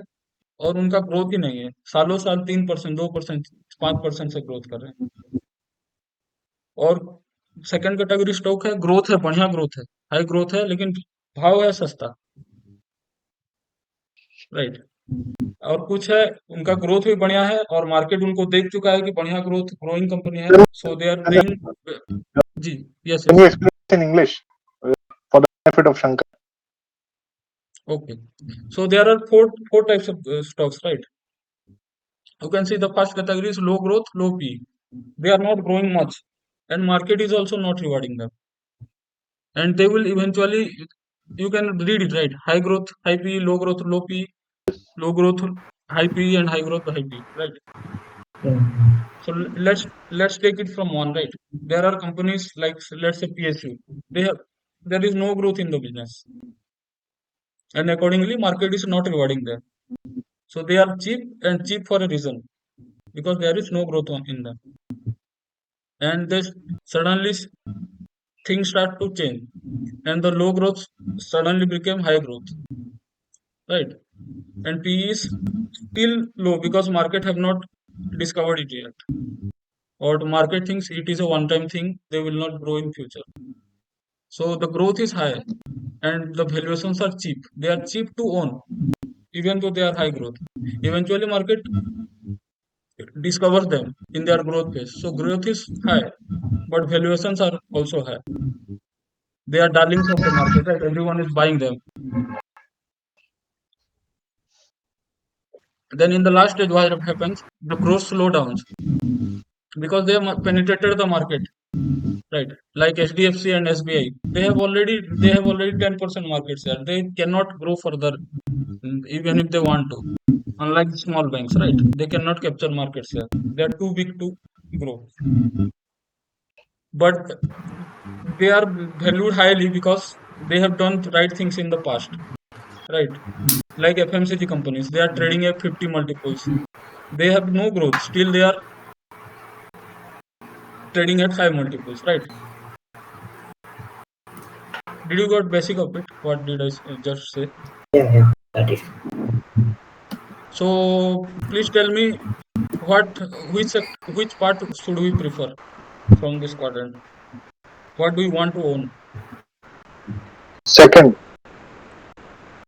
A: और उनका growth ही नहीं है, सालों साल 3%, 2%, 5% से ग्रोथ कर रहे हैं। और सेकंड कैटेगरी स्टॉक है, ग्रोथ है, बढ़िया ग्रोथ है, हाई ग्रोथ है, लेकिन भाव है सस्ता, राइट? और कुछ है उनका ग्रोथ भी बढ़िया है और मार्केट उनको देख चुका है कि बढ़िया ग्रोथ, ग्रोइंग कंपनी है, सो दे आर पेइंग। जी, yes
B: Can
A: yes,
B: you explain this in English for the benefit of Shankar?
A: Okay. So there are four types of stocks, right? You can see the first category is low growth, low P. They are not growing much, and market is also not rewarding them. And they will eventually, you can read it, right? High growth, high P, low growth, low P, low growth, high P, and high growth, high P, right?
C: Mm.
A: So let's take it from one, right? There are companies like, let's say, PSU. There is no growth in the business, and accordingly, market is not rewarding them. So they are cheap, and cheap for a reason, because there is no growth in them. And this suddenly things start to change, and the low growth suddenly became high growth, right? And PE is still low because market have not discovered it yet, or the market thinks it is a one-time thing, they will not grow in future. So the growth is high, and the valuations are cheap. They are cheap to own, even though they are high growth. Eventually, market discovers them in their growth phase. So growth is high, but valuations are also high. They are darlings of the market, right? Everyone is buying them. Then in the last stage, what happens? The growth slowdowns because they have penetrated the market, right? Like HDFC and SBI, they have already 10% market share. They cannot grow further, even if they want to. Unlike small banks, right? They cannot capture market share. They are too big to grow. But they are valued highly because they have done the right things in the past, right? Like FMCG companies, they are trading at 50 multiples. They have no growth. Still, they are trading at high multiples, right? Did you got basic of it? What did I just say?
C: Yeah, yeah, got it.
A: So please tell me what which part should we prefer from this quadrant? What do you want to own?
B: Second.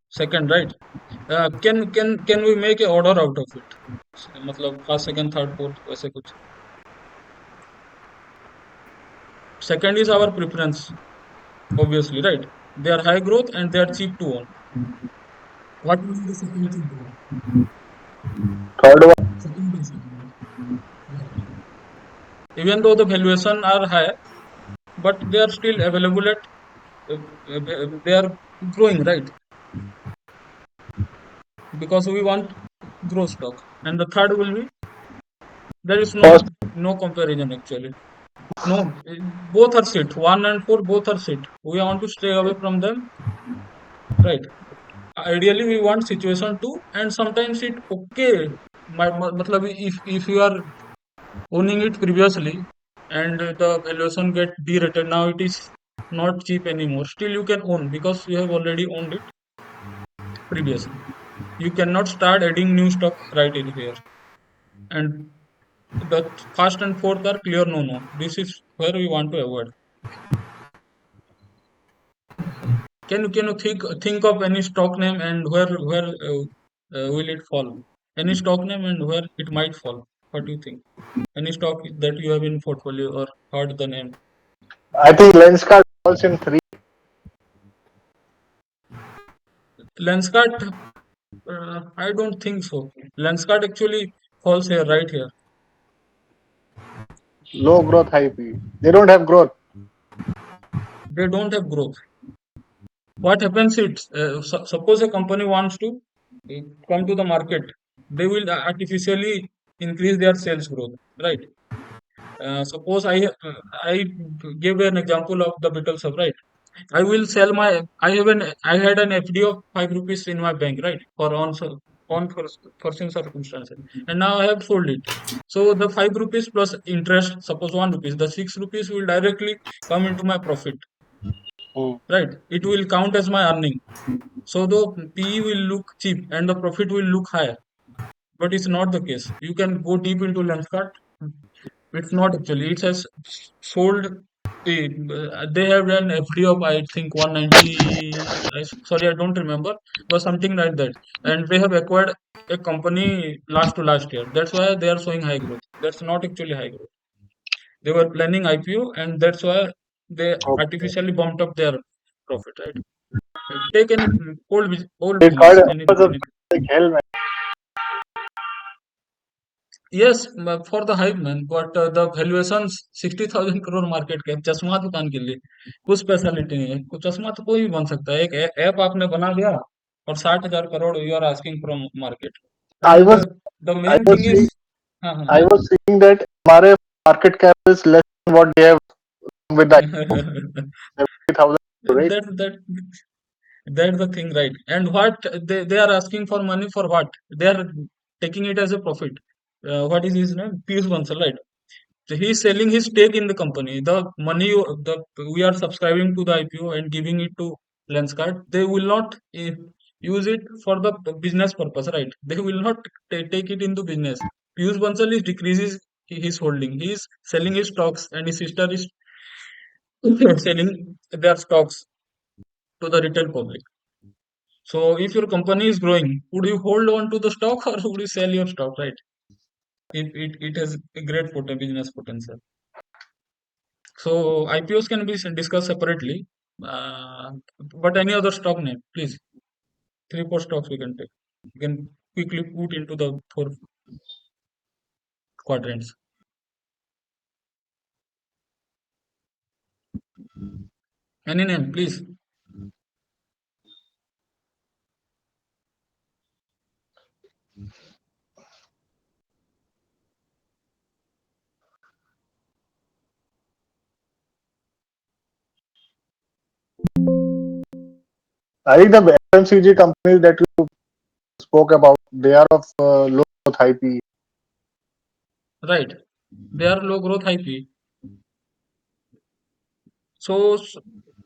A: Second, right? Can we make a order out of it? मतलब first, second, third, fourth वैसे कुछ. Second is our preference, obviously, right? They are high growth and they are cheap to own. What will be the second cheap growth?
B: Third one.
A: Second basically. Right. Even though the valuation are high, but they are still available at they are growing, right? Because we want growth stock. And the third will be there is
B: First.
A: no comparison actually. No, both are sit. One and four both are sit. We want to stay away from them, right? Ideally, we want situation two, and sometimes it okay. मतलब if you are owning it previously and the valuation get derated, now it is not cheap anymore. Still, you can own because you have already owned it previously. You cannot start adding new stock right in here. And the first and fourth are clear no. This is where we want to avoid. Can you think of any stock name and where will it fall? Any stock name and where it might fall? What do you think? Any stock that you have in portfolio or heard the name?
B: I think Lenskart falls in three.
A: Lenskart, I don't think so. Lenskart actually falls here, right here.
B: Low growth, high P. They don't have growth.
A: They don't have growth. What happens is, suppose a company wants to uh, come to the market, they will artificially increase their sales growth, right? Suppose I give an example of the Beatles, right? I will sell my. I had an FD of 5 rupees in my bank, right? For foreseen circumstances, and now I have sold it. So the 5 rupees plus interest, suppose 1 rupees, the 6 rupees will directly come into my profit,
B: Hmm.
A: right? It will count as my earning. So the PE will look cheap and the profit will look higher, but it's not the case. You can go deep into Lenskart. It's not actually. It has sold. They have an FD of I think 190. Sorry, I don't remember, but something like that. And they have acquired a company last to last year. That's why they are showing high growth. That's not actually high growth. They were planning IPO, and that's why they
B: Okay.
A: artificially bumped up their profit. Right? Take any old
B: They thought
A: business,
B: it was a like hell, man.
A: Yes, for the hype man, but the valuations 60,000 crore market cap चश्मा दुकान के लिए कुछ speciality नहीं है. कुछ चश्मा तो कोई भी बन सकता है. एक ऐप आपने बना दिया और 60,000 crore you are asking from market.
B: I
A: and
B: was
A: the
B: I
A: main
B: was
A: thing
B: seeing
A: is हाँ हाँ
B: I was seeing that हमारे market cap is less than what they have with the IPO, 70,000, right?
A: that that's the thing, right? And what they are asking for money for what? They are taking it as a profit. What is his name? Piyush Bansal, right? So he is selling his stake in the company. The money we are subscribing to the IPO and giving it to Lenskart, they will not use it for the business purpose, right? They will not take it into business. Piyush Bansal is decreases his holding. He is selling his stocks, and his sister is selling their stocks to the retail public. So if your company is growing, would you hold on to the stock or would you sell your stock, right? It has a great business potential. So IPOs can be discussed separately. Uh, but any other stock name, please. 3 4 stocks we can take. You can quickly put into the 4 quadrants. Any name, please.
B: I think the FMCG companies that you spoke about, they are of low growth high P.
A: Right. They are low growth high P. So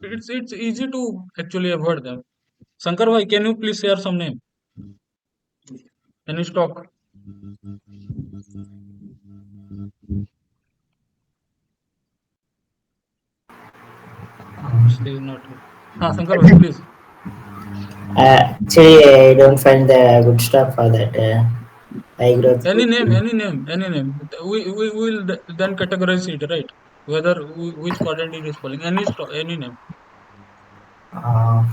A: it's easy to actually avoid them. Shankar bhai, can you please share some name? Any stock? Still not. Shankar
B: I
A: bhai,
B: think
A: please.
C: Actually, I don't find the good stuff for that high growth.
A: Any name. We will then categorize it, right? Whether which quadrant it is falling. Any stock, any name.
C: Uh,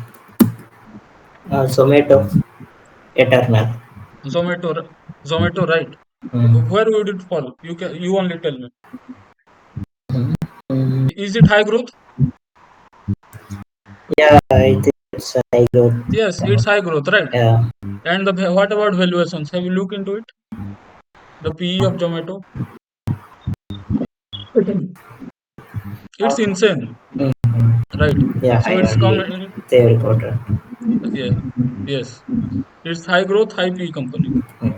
C: Zomato, Eternal.
A: Zomato, Zomato, right?
C: Mm.
A: Where would it fall? You only tell me.
C: Mm.
A: Is it high growth?
C: Yeah, I think it's a high growth.
A: Yes,
C: Uh,
A: it's high growth, right?
C: yeah.
A: And what about valuations? Have you looked into it? The PE of Zomato? It's insane,
C: Mm.
A: right?
C: Yeah,
A: So
C: I
A: it's
C: already
A: come.
C: they reported.
A: Yeah, yes. It's high growth, high PE company.
C: Mm.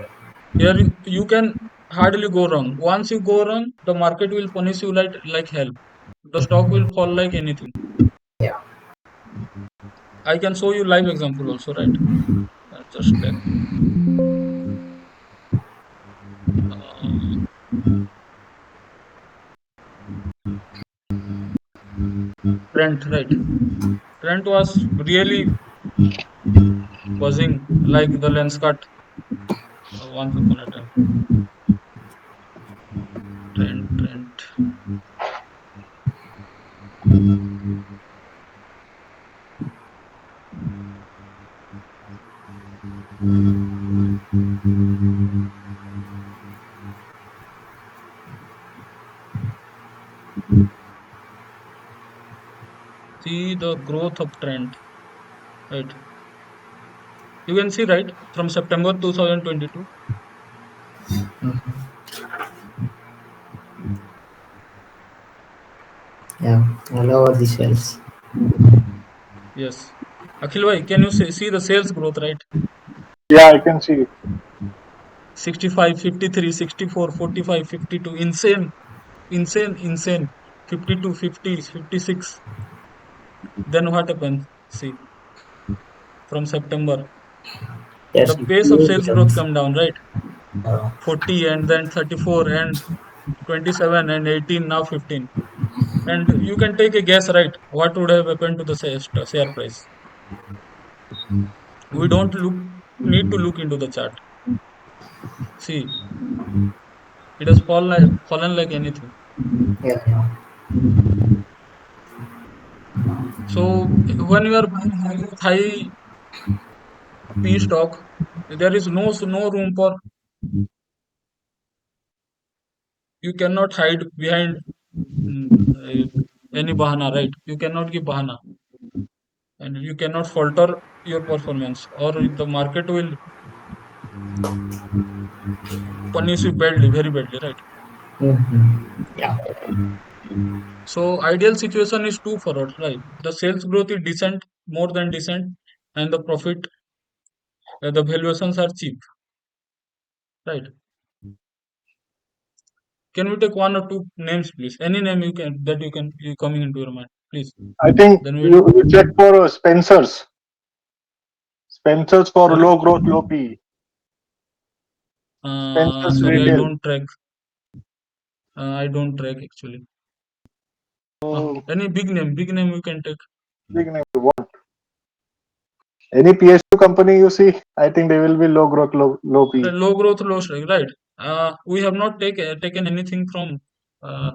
A: Here you can hardly go wrong. Once you go wrong, the market will punish you like hell. The stock will fall like anything.
C: Yeah.
A: I can show you live example also, right? Just like uh, Trent, right? Trent was really buzzing like the lens cut once upon a time. Trent. See the growth of Trent, right? You can see, right, from September 2022.
C: Mm. Yeah, all over the shelves.
A: Yes. Akhil bhai, can you see the sales growth, right?
B: yeah, I can see.
A: 65, 53, 64, 45, 52. Insane. 52, 50, 56. Then what happens? See, from September,
C: Yes,
A: the pace of
C: huge
A: sales growth
C: jumps.
A: come down, right?
C: Uh,
A: 40 and then 34 and 27 and 18, now 15. And you can take a guess, right? What would have happened to the share price? We don't need to look into the chart. See, it has fallen like anything.
C: yeah, yeah.
A: So when you are buying high P stock, there is no room for, you cannot hide behind any bahana, right? You cannot give bahana, and you cannot falter your performance, or the market will punish you badly, very badly, right?
C: Mm-hmm. Yeah.
A: So ideal situation is two forward, right? The sales growth is decent, more than decent, and the profit, the valuations are cheap, right? Can we take one or two names, please? Any name you coming into your mind, please.
B: I think
A: Then we'll.
B: you check for Spencer's. Spencer's for
A: Sorry,
B: low growth, low P. Spencer's
A: sorry, I
B: retail.
A: don't track. I don't track actually.
B: So
A: Any big name you can take.
B: big name you want. Any PSU company you see, I think they will be low growth, low P.
A: Low growth, low strike, right? We have not taken anything from uh,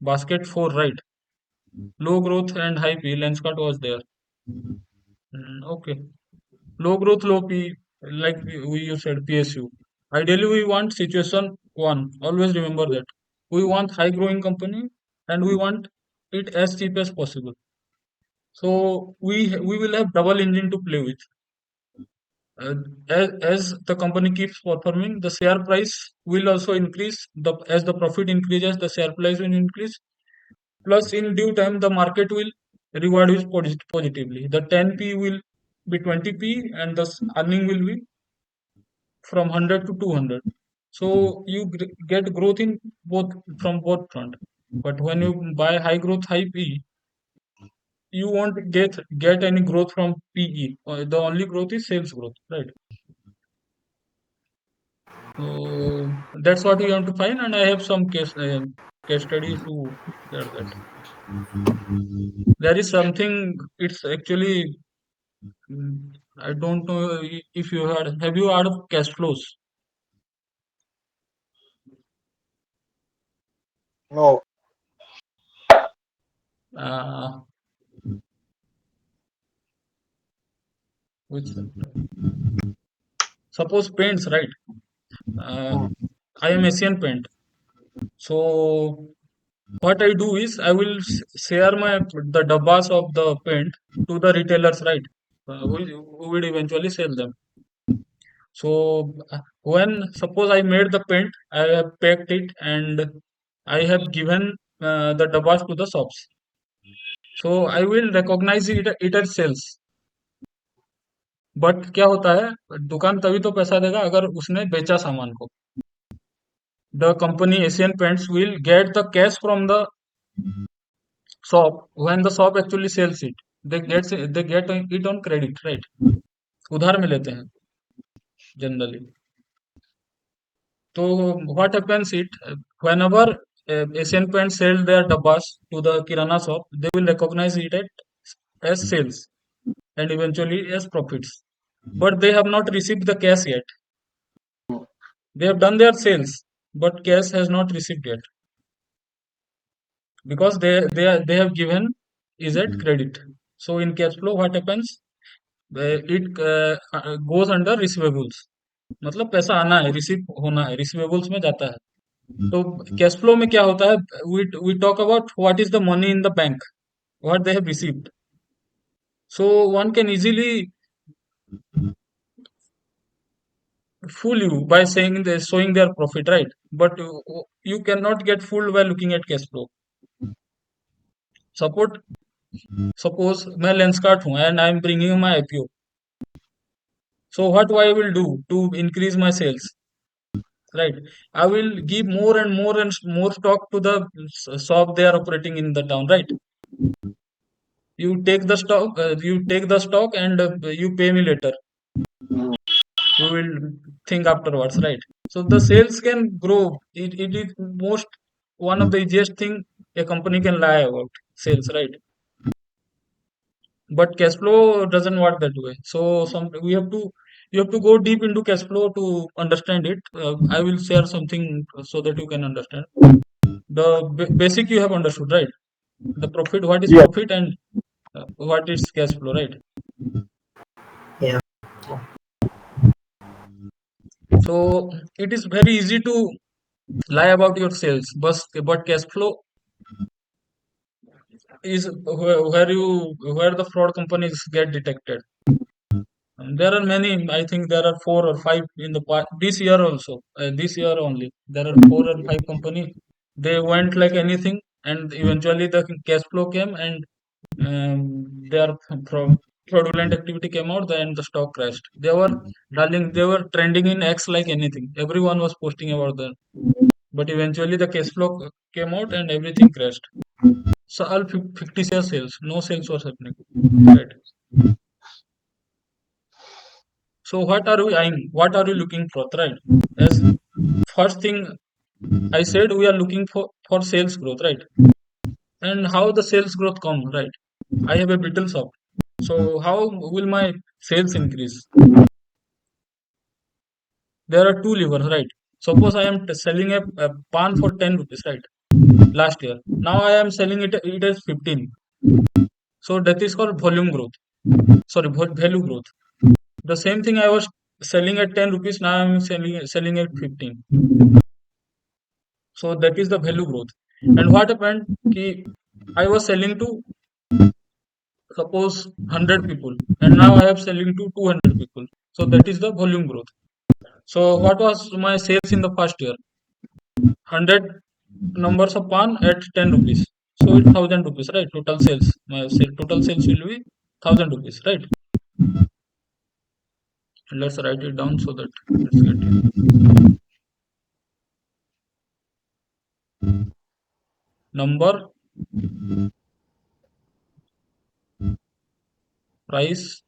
A: basket 4, right? Low growth and high P. Lenskart was there. Okay. Low growth, low P, like you said, PSU. Ideally, we want situation one. Always remember that. We want high growing company and we want it as cheap as possible. So we will have double engine to play with. Uh, as the company keeps performing, the share price will also increase. As the profit increases, the share price will increase. Plus, in due time, the market will reward you positively. The 10p will be 20p, and the earning will be from 100 to 200. So you get growth in both from both front. But when you buy high growth, high PE, you won't get any growth from PE. The only growth is sales growth, right? So that's what we have to find, and I have some case study to share that. There is something. It's actually I don't know if you heard. Have you heard of cash flows?
B: No.
A: Uh, which suppose paints, right? Uh,
B: Hmm.
A: I am Asian Paint. So what I do is I will share the dabbas of the paint to the retailers, right? Who will eventually sell them. So when suppose I made the paint, I have packed it and I have given the dabbas to the shops. So I will recognize it as sales. But क्या होता है दुकान तभी तो पैसा देगा अगर उसने बेचा सामान को. The company Asian Paints will get the cash from the shop when the shop actually sells it. They get it on credit, right? उधार में लेते हैं generally. So what happens whenever Asian Paints sell their dabbas to the kirana shop, they will recognize as sales and eventually as profits. But they have not received the cash yet. They have done their sales, but cash has not received yet because they have given is at credit. So in cash flow, what happens? It goes under receivables. मतलब पैसा आना है receive होना है receivables में जाता है. तो कैश फ्लो में क्या होता है we talk about what is the money in the bank what they have received. So one can easily fool you by saying they showing their profit, right? But you cannot get fooled by looking at cash flow. Support Suppose मैं Lenskart हूँ and I am bringing my IPO. So what I will do to increase my sales, right? I will give more and more and more stock to the shop they are operating in the town, right? You take the stock and you pay me later. We will think afterwards, right? So the sales can grow. It is most one of the easiest thing a company can lie about sales, right? But cash flow doesn't work that way. So some we have to you have to go deep into cash flow to understand it. I will share something so that you can understand. The basic you have understood, right? The profit, what is
B: Yeah.
A: profit, and what is cash flow, right?
C: Yeah.
A: So it is very easy to lie about your sales, but cash flow is where the fraud companies get detected. There are many. I think there are 4 or 5 in the this year also. This year only, there are 4 or 5 companies. They went like anything, and eventually the cash flow came, and their fraudulent activity came out. And the stock crashed. They were darling. They were trending in X like anything. Everyone was posting about them. But eventually the cash flow came out, and everything crashed. So all 50 share sales, no sales was happening. Right. So what are we eyeing? What are we looking for? Right. As first thing I said, we are looking for sales growth, right? And how the sales growth come, right? I have a brittle shop. So how will my sales increase? there are two levers, right? Suppose I am selling a pan for 10 rupees, right? Last year. Now I am selling it as 15. So that is called volume growth. Sorry, value growth. The same thing I was selling at 10 rupees, now I am selling at 15. So that is the value growth. And what happened? Ki I was selling to suppose 100 people, and now I am selling to 200 people. So that is the volume growth. So what was my sales in the first year? 100 numbers of pan at 10 rupees. So it's 1000 rupees, right? Total sales. Total sales will be 1000 rupees, right? Let's write it down so that it's get easy. Number, price,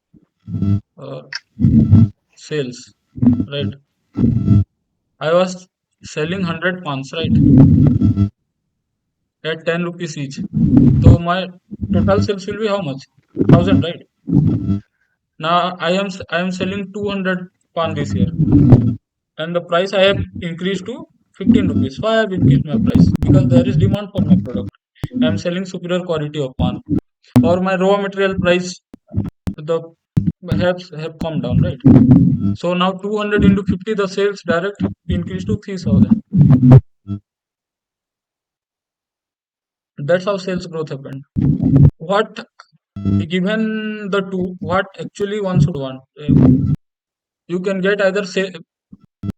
A: sales, right? I was selling 100 pans, right? At 10 rupees each. So my total sales will be how much? 1000, right? Now I am selling 200 pan this year, and the price I have increased to 15 rupees. Why I have increased my price? Because there is demand for my product. I am selling superior quality of pan, or my raw material price the have come down, right? So now 200 into 50, the sales direct increase to 3000. That's how sales growth happened. What given the two, what actually one should want? You can get either say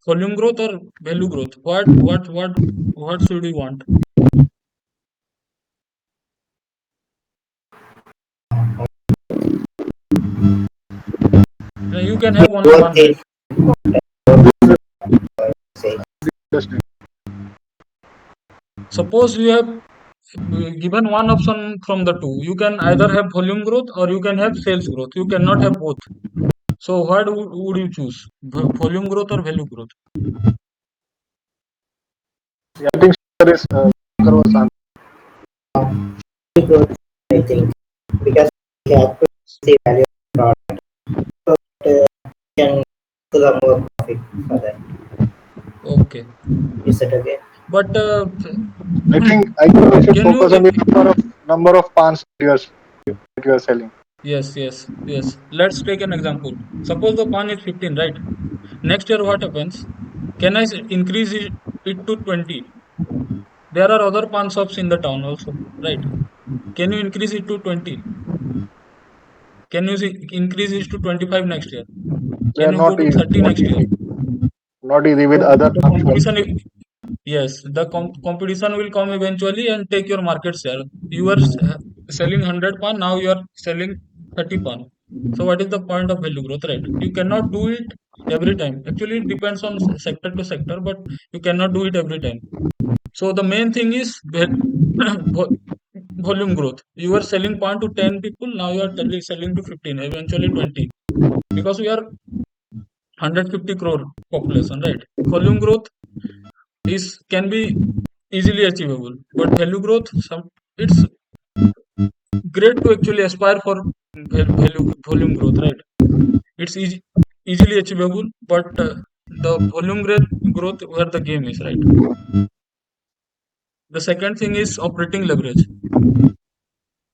A: volume growth or value growth. What should you want? You can have only
C: Both
A: one, right?
C: is say.
B: Understand.
A: Suppose you have given one option from the two. You can either have volume growth or you can have sales growth. You cannot have both. So what would you choose? Volume growth or value growth?
B: Yeah, I think sir is Shankar was answering.
C: Growth, I think, because we have to see value of product, so can do the more profit for that.
A: Okay.
C: Is that okay?
A: But
B: I think we should
A: can you?
B: focus on the number of pans that you are selling.
A: Yes. Let's take an example. Suppose the pan is 15, right? Next year, what happens? Can I increase it to 20? There are other pawn shops in the town also, right? Can you increase it to 20? Can you increase it to 25 next year?
B: They
A: Can
B: are
A: you go
B: not
A: to
B: easy.
A: 30 next year?
B: Not easy with
A: So
B: other
A: the
B: functions.
A: competition, yes, the competition will come eventually and take your market share. You are selling 100 pan, now you are selling 30 pan. So what is the point of value growth, right? You cannot do it every time. Actually, it depends on sector to sector, but you cannot do it every time. So the main thing is vo- volume growth. You are selling pan to 10 people, now you are selling to 15, eventually 20. Because we are 150 crore population, right? Volume growth is can be easily achievable, but value growth, it's great to actually aspire for value volume growth, right? It's easily achievable, but the volume growth where the game is, right? The second thing is operating leverage.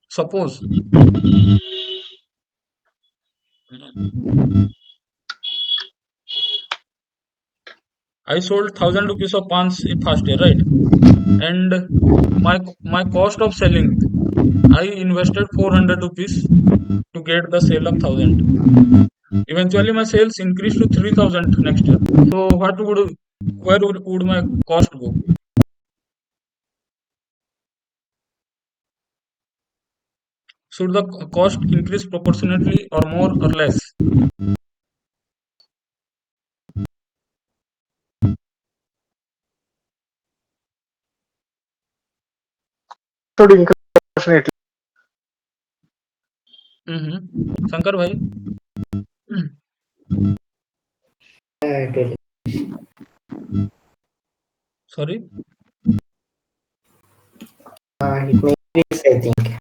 A: Suppose I sold 1000 rupees of pans in first year, right? And my cost of selling, I invested 400 rupees to get the sale of 1000. Eventually my sales increased to 3000 next year. So where would my cost go? Should the cost increase proportionately or more or less?
B: Should increase proportionately.
A: Mm-hmm. Shankar bhai,
C: It
A: sorry.
C: it may increase, I think.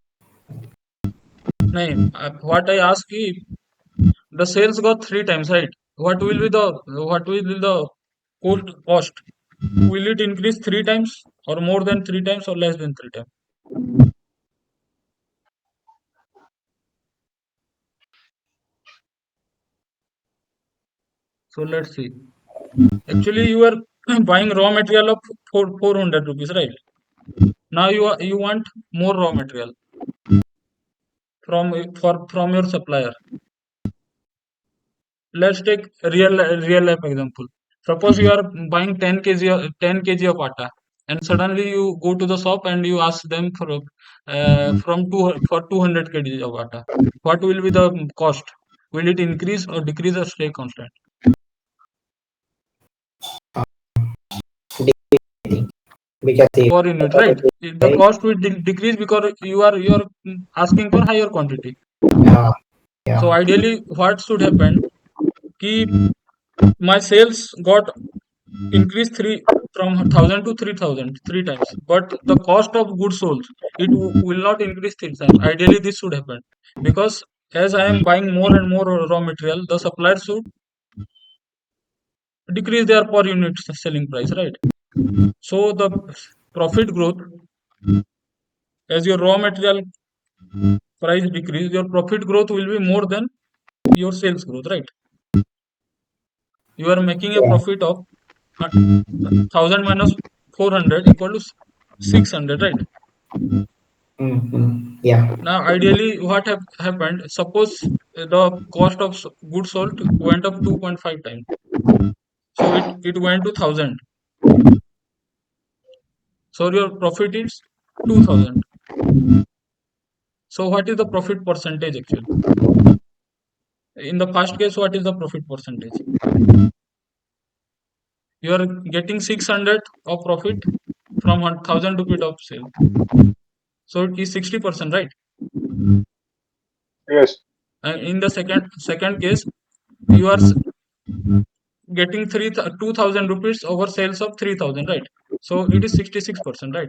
A: No, what I ask is the sales got three times, right? what will be the cost? Will it increase three times or more than three times or less than three times? So let's see. Actually, you are buying raw material of 400 rupees, right? Now you want more raw material from your supplier. Let's take real life example. Suppose you are buying 10 kg of atta, and suddenly you go to the shop and you ask them from two for 200 kg of atta. What will be the cost? Will it increase or decrease or stay constant?
C: Because the
A: Per unit, right?
C: capacity is
A: The
C: very
A: cost will decrease because you are asking for higher quantity.
C: uh,
A: So
C: yeah.
A: ideally, what should happen? Ki my sales got increased three from 1,000 to 3,000 three times, but the cost of goods sold will not increase three times. Ideally, this should happen because as I am buying more and more raw material, the supplier should decrease their per unit selling price, right? So the profit growth, as your raw material price decrease, your profit growth will be more than your sales growth, right? You are making a
C: Yeah.
A: profit of 1,000 minus 400 equal to 600, right?
C: Mm-hmm. Yeah.
A: Now, ideally, what happened? Suppose the cost of goods sold went up 2.5 times, so it went to 1,000. So your profit is 2,000. So what is the profit percentage actually? In the first case, what is the profit percentage? You are getting 600 of profit from 1,000 rupees of sale. So it is 60%, right?
B: Yes.
A: And in the second case, you are getting 2,000 rupees over sales of 3,000, right? So it is 66%, right?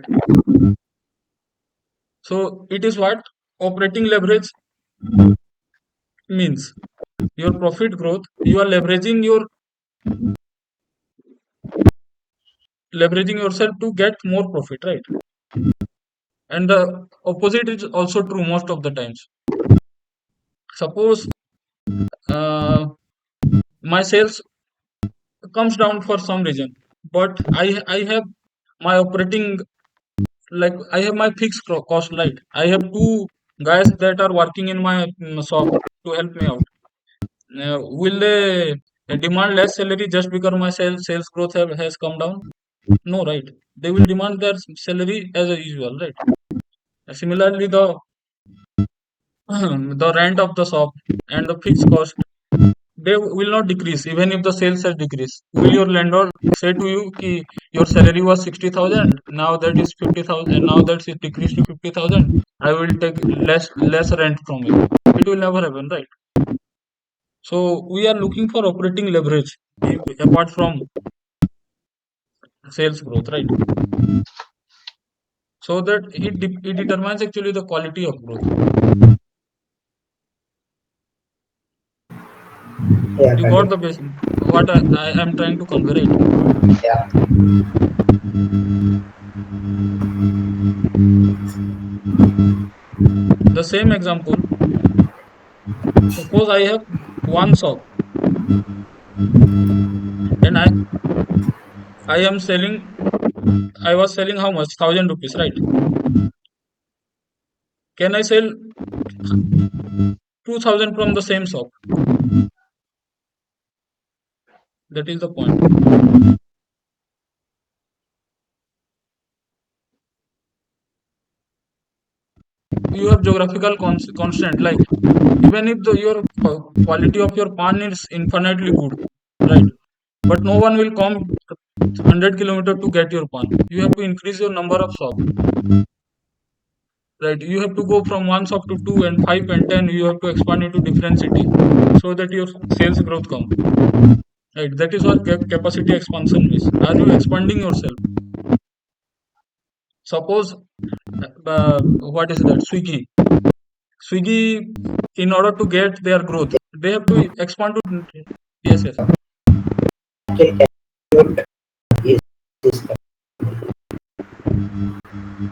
A: So it is what operating leverage means. Your profit growth, you are leveraging yourself to get more profit, right? And the opposite is also true most of the times. Suppose my sales comes down for some reason, but I have my operating, like I have my fixed cost, right? I have two guys that are working in my shop to help me out. Will they demand less salary just because my sales growth has come down? No, right? They will demand their salary as usual, right? Similarly, the the rent of the shop and the fixed cost, they will not decrease even if the sales has decreased. Will your landlord say to you ki your salary was 60,000, now that is 50,000, and now that it decreased to 50,000, I will take less rent from you? It will never happen, right? So we are looking for operating leverage apart from sales growth, right? So that it determines actually the quality of growth.
C: Yeah.
A: You got
C: Continue.
A: the base what I am trying to convey, right?
C: Yeah.
A: The same example. Suppose I have one shop and I am selling. I was selling how much? 1,000 rupees, right? Can I sell 2,000 from the same shop? That is the point. You have geographical constant. Like even if your quality of your pan is infinitely good, right? But no one will come 100 kilometer to get your pan. You have to increase your number of shop, right? You have to go from one shop to two and five and 10. You have to expand into different city so that your sales growth come. Right? That is what capacity expansion means. Are you expanding yourself? Suppose what is that? Swiggy, in order to get their growth, they have to expand to Yes, yes.
C: Can you is this?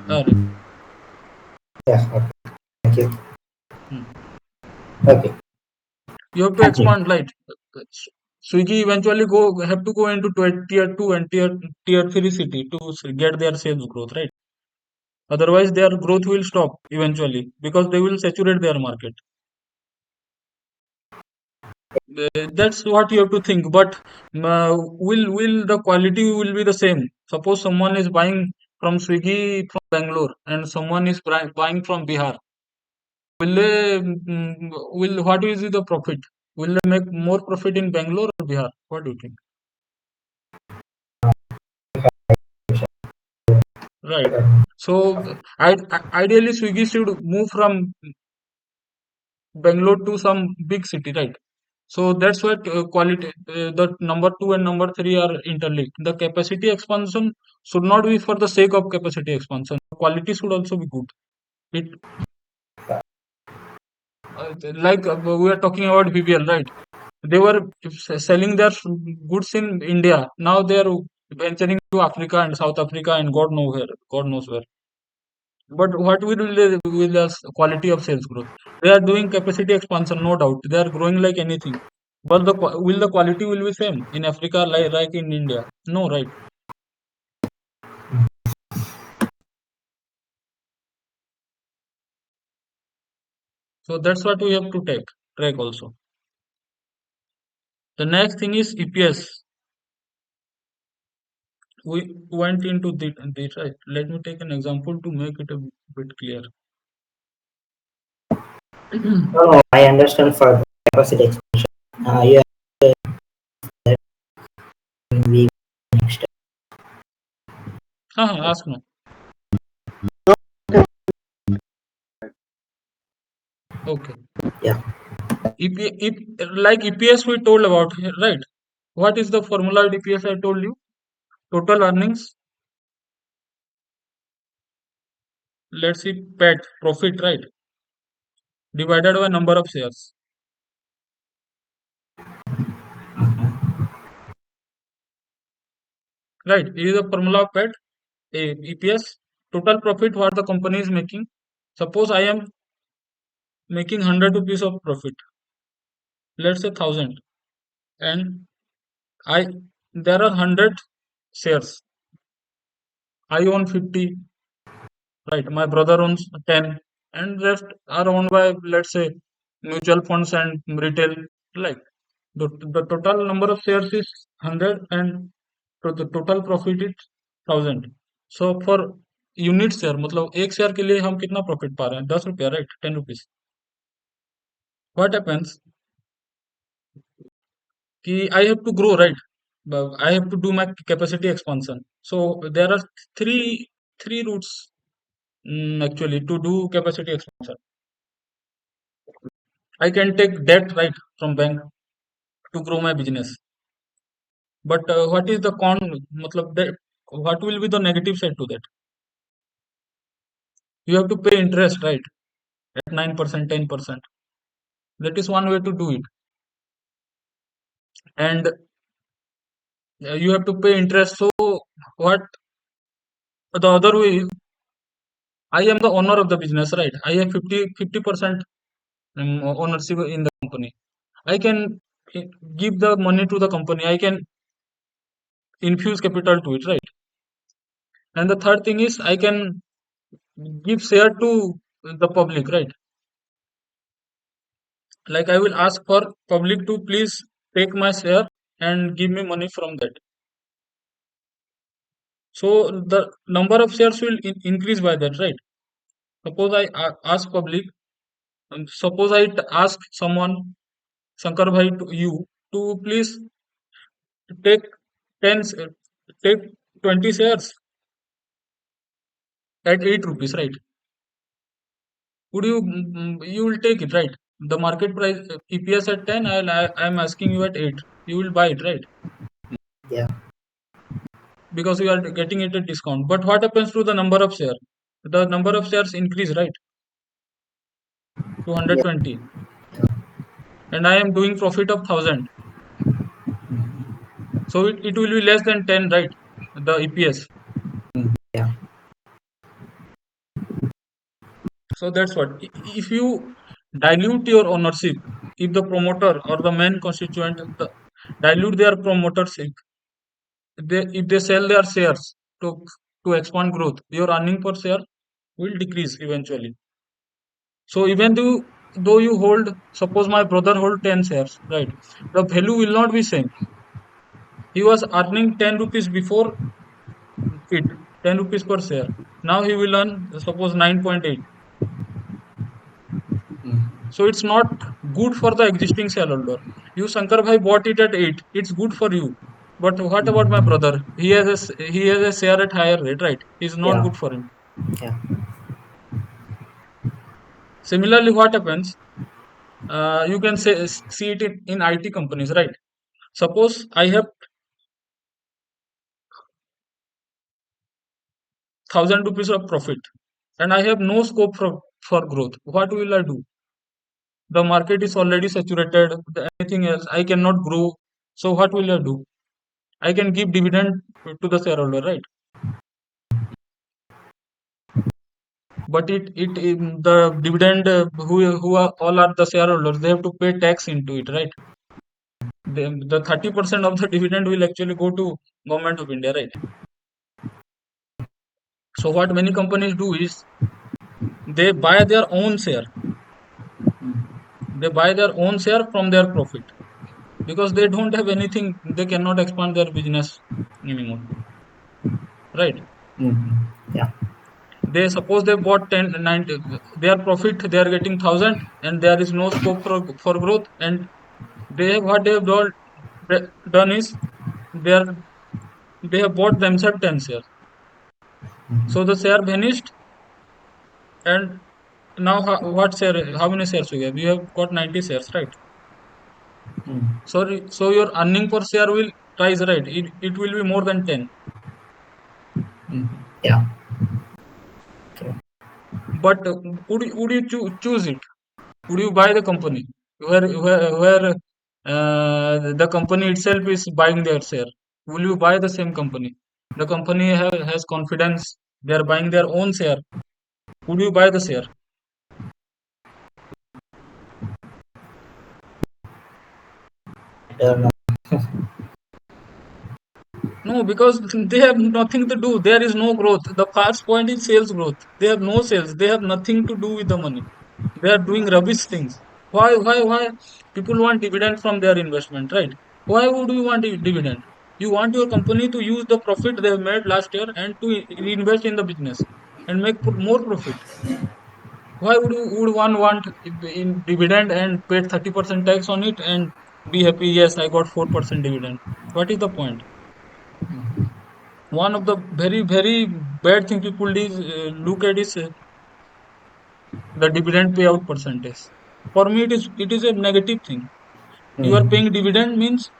A: Right.
C: Yeah. Okay. Thank you.
A: Hmm.
C: Okay.
A: You have to
C: Continue.
A: expand, right? Swiggy eventually have to go into tier two and tier three city to get their sales growth, right? Otherwise, their growth will stop eventually because they will saturate their market. That's what you have to think. But will the quality will be the same? Suppose someone is buying from Swiggy from Bangalore and someone is buying from Bihar. Will they will what is the profit? Will they make more profit in Bangalore or Bihar? What do you think? Right. So ideally, Swiggy should move from Bangalore to some big city, right? So that's why quality, the number two and number three are interlinked. The capacity expansion should not be for the sake of capacity expansion. Quality should also be good. It like we are talking about BBL, right? They were selling their goods in India. Now they are venturing to Africa and South Africa and God knows where. God knows where. But what will they with the quality of sales growth? They are doing capacity expansion, no doubt. They are growing like anything. But will the quality will be same in Africa like in India? No, right? So that's what we have to track also. The next thing is EPS. We went into the right. Let me take an example to make it a bit clear.
C: No, no, I understand for capacity expansion. You have that we next.
A: Ask no. Okay.
C: Yeah.
A: If like EPS we told about, right? What is the formula of EPS I told you? Total earnings, let's see, PAT, profit, right? Divided by number of shares, right? This is the formula of PAT, EPS, total profit what the company is making. Suppose I am making 100 rupees of profit, let's say 1000, and I there are 100 shares. I own 50, right? My brother owns 10, and rest are owned by, let's say, mutual funds and retail. Like the total number of shares is 100, and the total profit is 1000. So for unit share मतलब एक share के लिए हम कितना profit पा रहे हैं 10 रुपया राइट 10 रुपीज व्हाट हैपेंस कि I have to grow right I have to do my capacity expansion so there are three three routes actually to do capacity expansion. I can take debt right from bank to grow my business. But what is the con? Matlab that what will be the negative side to that? You have to pay interest right at 9%, 10%. That is one way to do it, and you have to pay interest. So what the other way is, I am the owner of the business, right? I have 50% ownership in the company. I can eh, give the money to the company. I can infuse capital to it, right? And the third thing is I can give share to the public, right? Like I will ask for public to please take my share and give me money from that. So the number of shares will increase by that, right? Suppose I ask public, suppose ask someone, Shankar Bhai, to you to please take 10, take 20 shares at 8 rupees, right? Would you, you will take it, right? The market price, EPS at 10, I am asking you at 8. You will buy it, right?
C: Yeah.
A: Because you are getting it at discount. But what happens to the number of shares? The number of shares increase, right? To
C: Yeah.
A: 120. And I am doing profit of 1000. So it will be less than 10, right? The EPS.
C: Yeah.
A: So that's what. If you dilute your ownership, if the promoter or the main constituent dilute their promotership, if they sell their shares to expand growth, your earning per share will decrease eventually. So even though you hold, suppose my brother hold 10 shares, right? The value will not be same. He was earning 10 rupees before it, 10 rupees per share. Now he will earn suppose 9.8.
C: Mm.
A: So it's not good for the existing shareholder. You Shankar bhai bought it at 8. It's good for you. But what about my
C: Mm.
A: brother? He has a share at higher rate, right? It's not
C: Yeah.
A: good for him.
C: Yeah.
A: Similarly, what happens? You can see it in IT companies, right? Suppose I have 1,000 rupees of profit and I have no scope for growth. What will I do? The market is already saturated. Anything else, I cannot grow. So what will I do? I can give dividend to the shareholder, right? But the dividend who are all are the shareholders, they have to pay tax into it, right? The 30% of the dividend will actually go to government of India, right? So what many companies do is they buy their own share. They buy their own share from their profit because they don't have anything. They cannot expand their business anymore, right?
C: Mm. Yeah.
A: They suppose they bought 10, 90, their profit they are getting 1,000 and there is no scope for growth, and what they have done is they are they have bought themselves 10 shares. So the share vanished, and now how many shares you have? You have got 90 shares, right?
C: Mm.
A: So your earning per share will rise, right? It will be more than 10.
C: Mm. Yeah. Okay.
A: But would you choose it? Would you buy the company where the company itself is buying their share? Will you buy the same company? The company has confidence. They are buying their own share. Would you buy the share?
C: I don't know.
A: No, because they have nothing to do. There is no growth. The first point is sales growth. They have no sales. They have nothing to do with the money. They are doing rubbish things. Why? People want dividend from their investment, right? Why would you want dividend? You want your company to use the profit they have made last year and to reinvest in the business and make more profit. Why would one want in dividend and pay 30% tax on it and be happy? Yes, I got 4% dividend. What is the point? One of the very bad thing people look at is the dividend payout percentage. For me, it is a negative thing. You are
C: Mm.
A: paying dividend means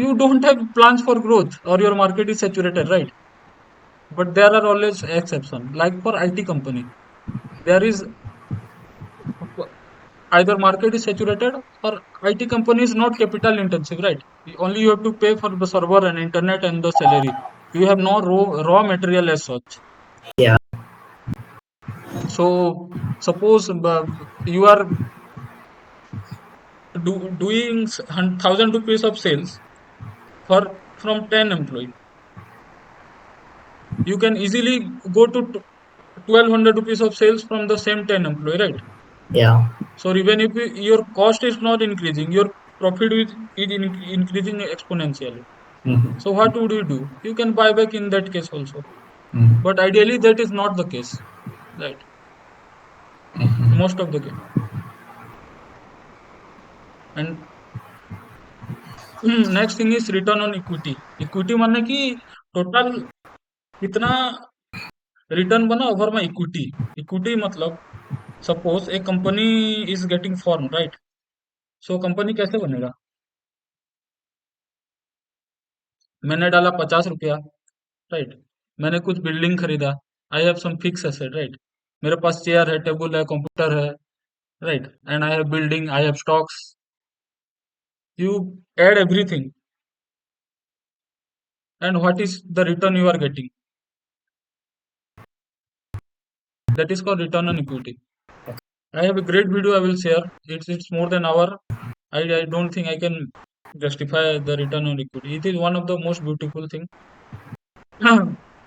A: you don't have plans for growth or your market is saturated, right? But there are always exceptions. Like for IT company, there is either market is saturated or IT company is not capital intensive, right? Only you have to pay for the server and internet and the salary. You have no raw material as such.
C: Yeah.
A: So suppose you are doing 1,000 rupees of sales for from 10 employee, you can easily go to 1,200 rupees of sales from the same 10 employee, right?
C: Yeah.
A: So even if your cost is not increasing, your profit is increasing exponentially.
C: Mm.
A: So what would you do? You can buy back in that case also.
C: Mm.
A: But ideally that is not the case, right? Most of the case. And next thing is return on equity. Equity माने कि total कितना return बना over my equity. Equity मतलब suppose एक company is getting form, right? So company कैसे बनेगा? मैंने डाला 50 रुपया, राइट? मैंने कुछ बिल्डिंग खरीदा. I have some fix asset, right? मेरे पास चेयर है, टेबल है, कंप्यूटर है, right? And I have building, I have stocks. You add everything. and what is the return you are getting. That is called return on equity. I have a great video I will share. It's more than hour. I don't think I can justify the return on equity. It is one of the most beautiful thing.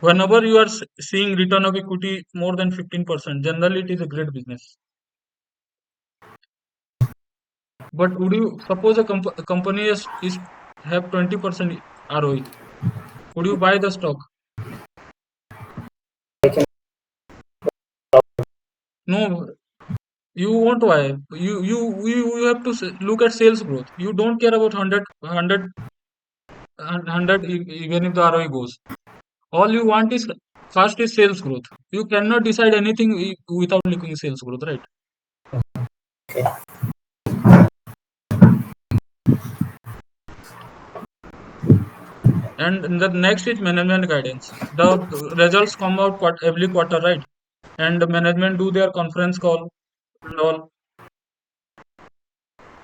A: Whenever you are seeing return of equity more than 15%, generally it is a great business. But would you suppose a company is have 20% ROE? Would you buy the stock? No, you won't buy. You have to look at sales growth. You don't care about 100 even if the ROE goes. All you want is first is sales growth. You cannot decide anything without looking sales growth, right? And the next is management guidance. The results come out every quarter, right? And the management do their conference call and all.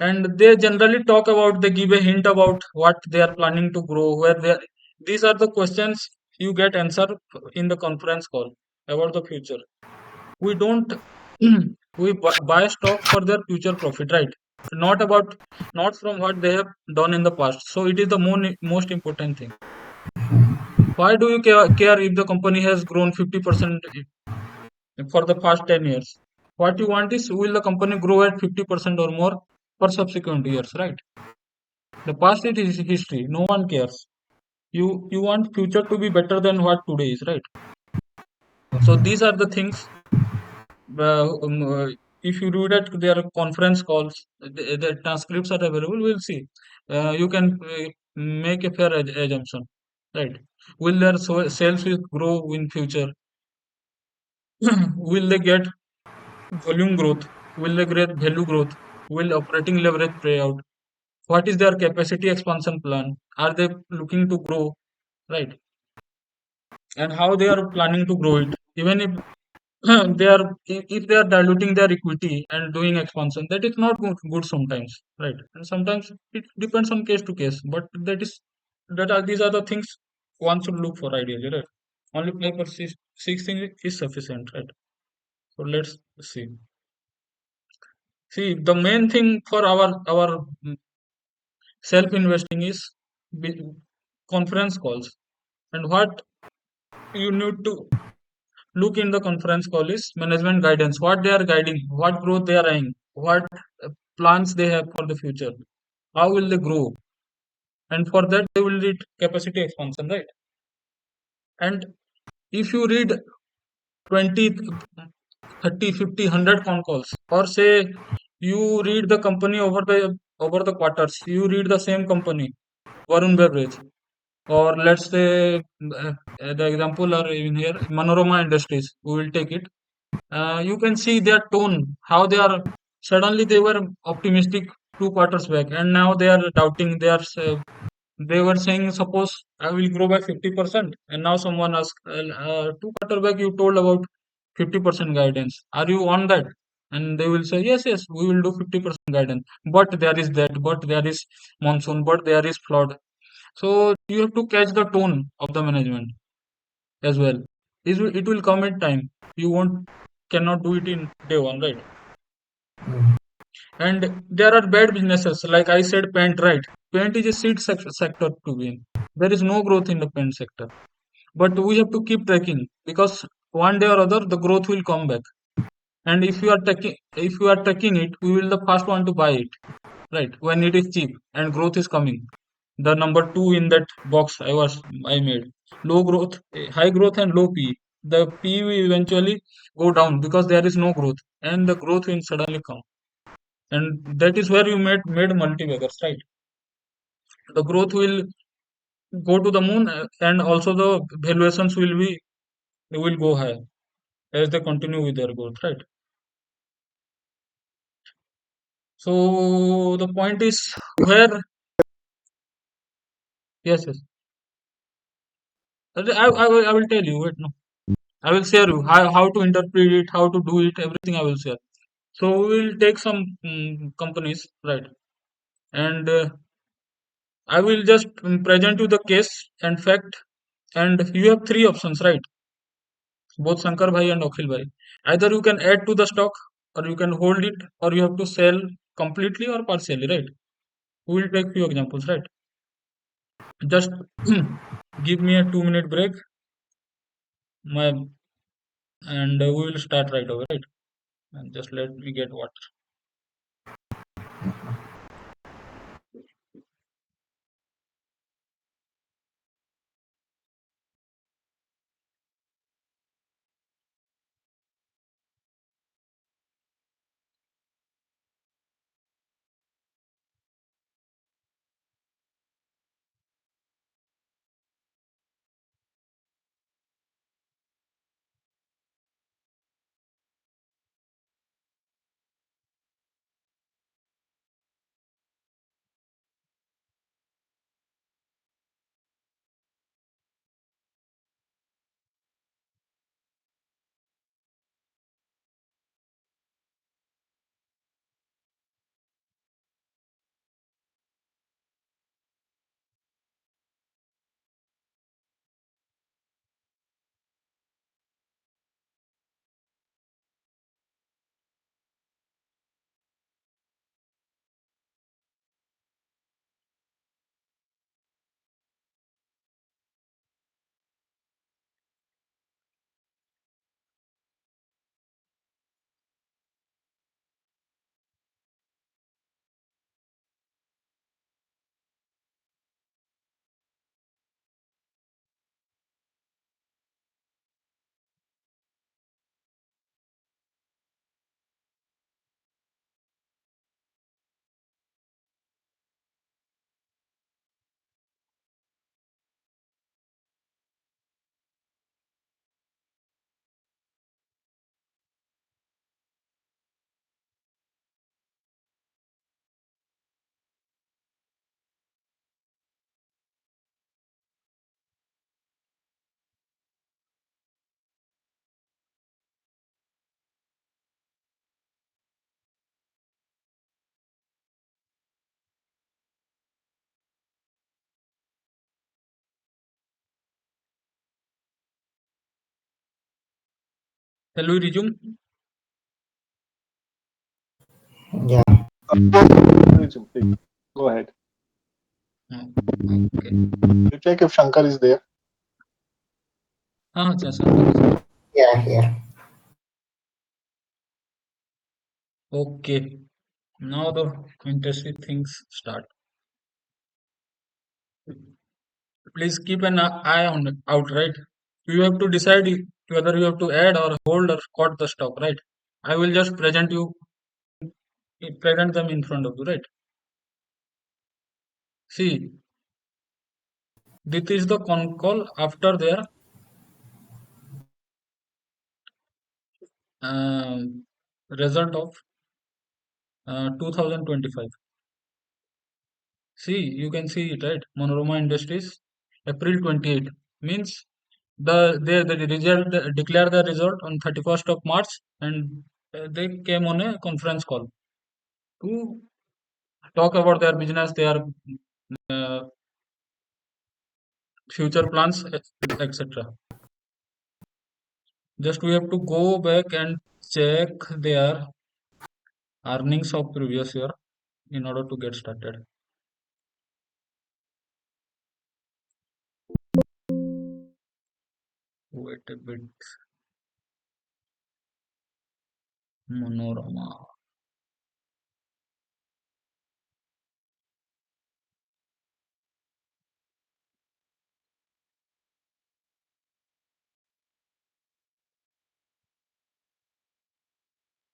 A: And they generally talk about, they give a hint about what they are planning to grow, where they are. These are the questions you get answer in the conference call about the future. We don't we buy stock for their future profit, right? Not about, not from what they have done in the past. So it is the most important thing. Why do you care if the company has grown 50% for the past 10 years? What you want is, will the company grow at 50% or more for subsequent years, right? The past is history. No one cares. You want future to be better than what today is, right? So these are the things. If you read at their conference calls, the transcripts are available. We'll see. You can make a fair assumption, right? Will their sales will grow in future? Will they get volume growth? Will they get value growth? Will operating leverage play out? What is their capacity expansion plan? Are they looking to grow, right? And how they are planning to grow it? Even if they are, if they are diluting their equity and doing expansion, that is not good sometimes, right? And sometimes it depends on case to case. But these are the things one should look for ideally, right? Only 5 or 6 things is sufficient, right? So let's see. See, the main thing for our self investing is conference calls. And what you need to look in the conference call is management guidance. What they are guiding, what growth they are eyeing, what plans they have for the future, how will they grow, and for that they will need capacity expansion, right? And if you read 20, 30, 50, 100 con calls, or say you read the company over the quarters, you read the same company, Varun Beverage, or let's say the example are even here, Manorama Industries, we will take it. You can see their tone, how they are, suddenly they were optimistic 2 quarters back, and now they are doubting. They were saying, suppose I will grow by 50%, and now someone asked, 2 quarter back you told about 50% guidance. Are you on that? And they will say, yes, yes, we will do 50% guidance. But there is that, but there is monsoon, but there is flood. So you have to catch the tone of the management as well. It will come in time. You won't cannot do it in day one, right? And there are bad businesses, like I said, paint, right? Paint is a seed sector to be in. There is no growth in the paint sector, but we have to keep tracking, because one day or other the growth will come back. And if you are tracking it, we will the first one to buy it, right? When it is cheap and growth is coming. The number two in that box I made, low growth, high growth and low P. The P will eventually go down because there is no growth, and the growth will suddenly come. And that is where you made multi-baggers, right? The growth will go to the moon, and also the valuations will go high as they continue with their growth, right? So the point is where, yes, yes. I will tell you. Wait, no. I will share you how to interpret it, how to do it, everything I will share. So we will take some companies, right? And I will just present you the case and fact, and you have three options, right? Both Shankar bhai and Akhil bhai. Either you can add to the stock, or you can hold it, or you have to sell completely or partially, right? We will take few examples, right? Just give me a 2 minute break, my and we will start right away, right? And just let me get water. Shall we resume?
C: Yeah.
B: Please. Go ahead.
A: Okay.
B: You check if Shankar is there.
A: Acha, Shankar is there.
C: Yeah, yeah.
A: Okay. Now the interesting things start. Please keep an eye on it out, right? You have to decide whether you have to add or hold or cut the stock, right? I will just present them in front of you, right? See, this is the con call after their um, result of 2025. See, you can see it, right? Monorama Industries, April 28 means the result declare the result on 31st of March, and they came on a conference call to talk about their business, their uh, future plans, etc. Just we have to go back and check their earnings of previous year in order to get started. Wait a bit, Monorama.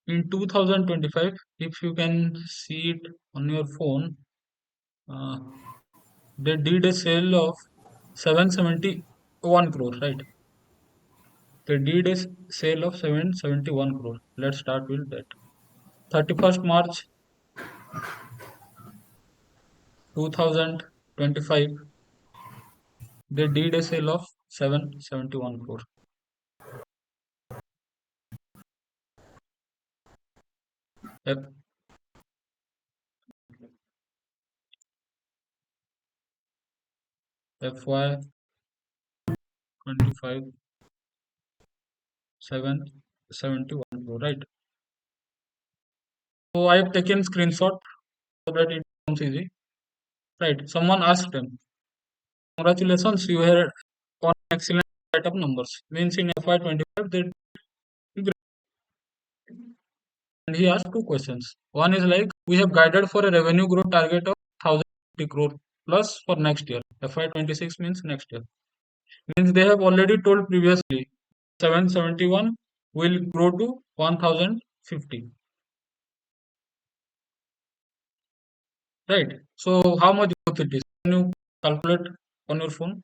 A: In 2025, if you can see it on your phone, uh, they did a sale of 771 crore, right? They did a sale of 771 crore. Let's start with that. 31st March 2025, they did a sale of 771 crore. Yep. FY 25 771 crore, right? So I have taken screenshot so that it becomes easy. Right. Someone asked him, congratulations, you had on excellent set of numbers. Means in FY 25 they did great. And he asked two questions. One is like, we have guided for a revenue growth target of 1050 crore plus for next year. FY 26 means next year. Means they have already told previously 771 will grow to 1050. Right. So how much growth it is? Can you calculate on your phone?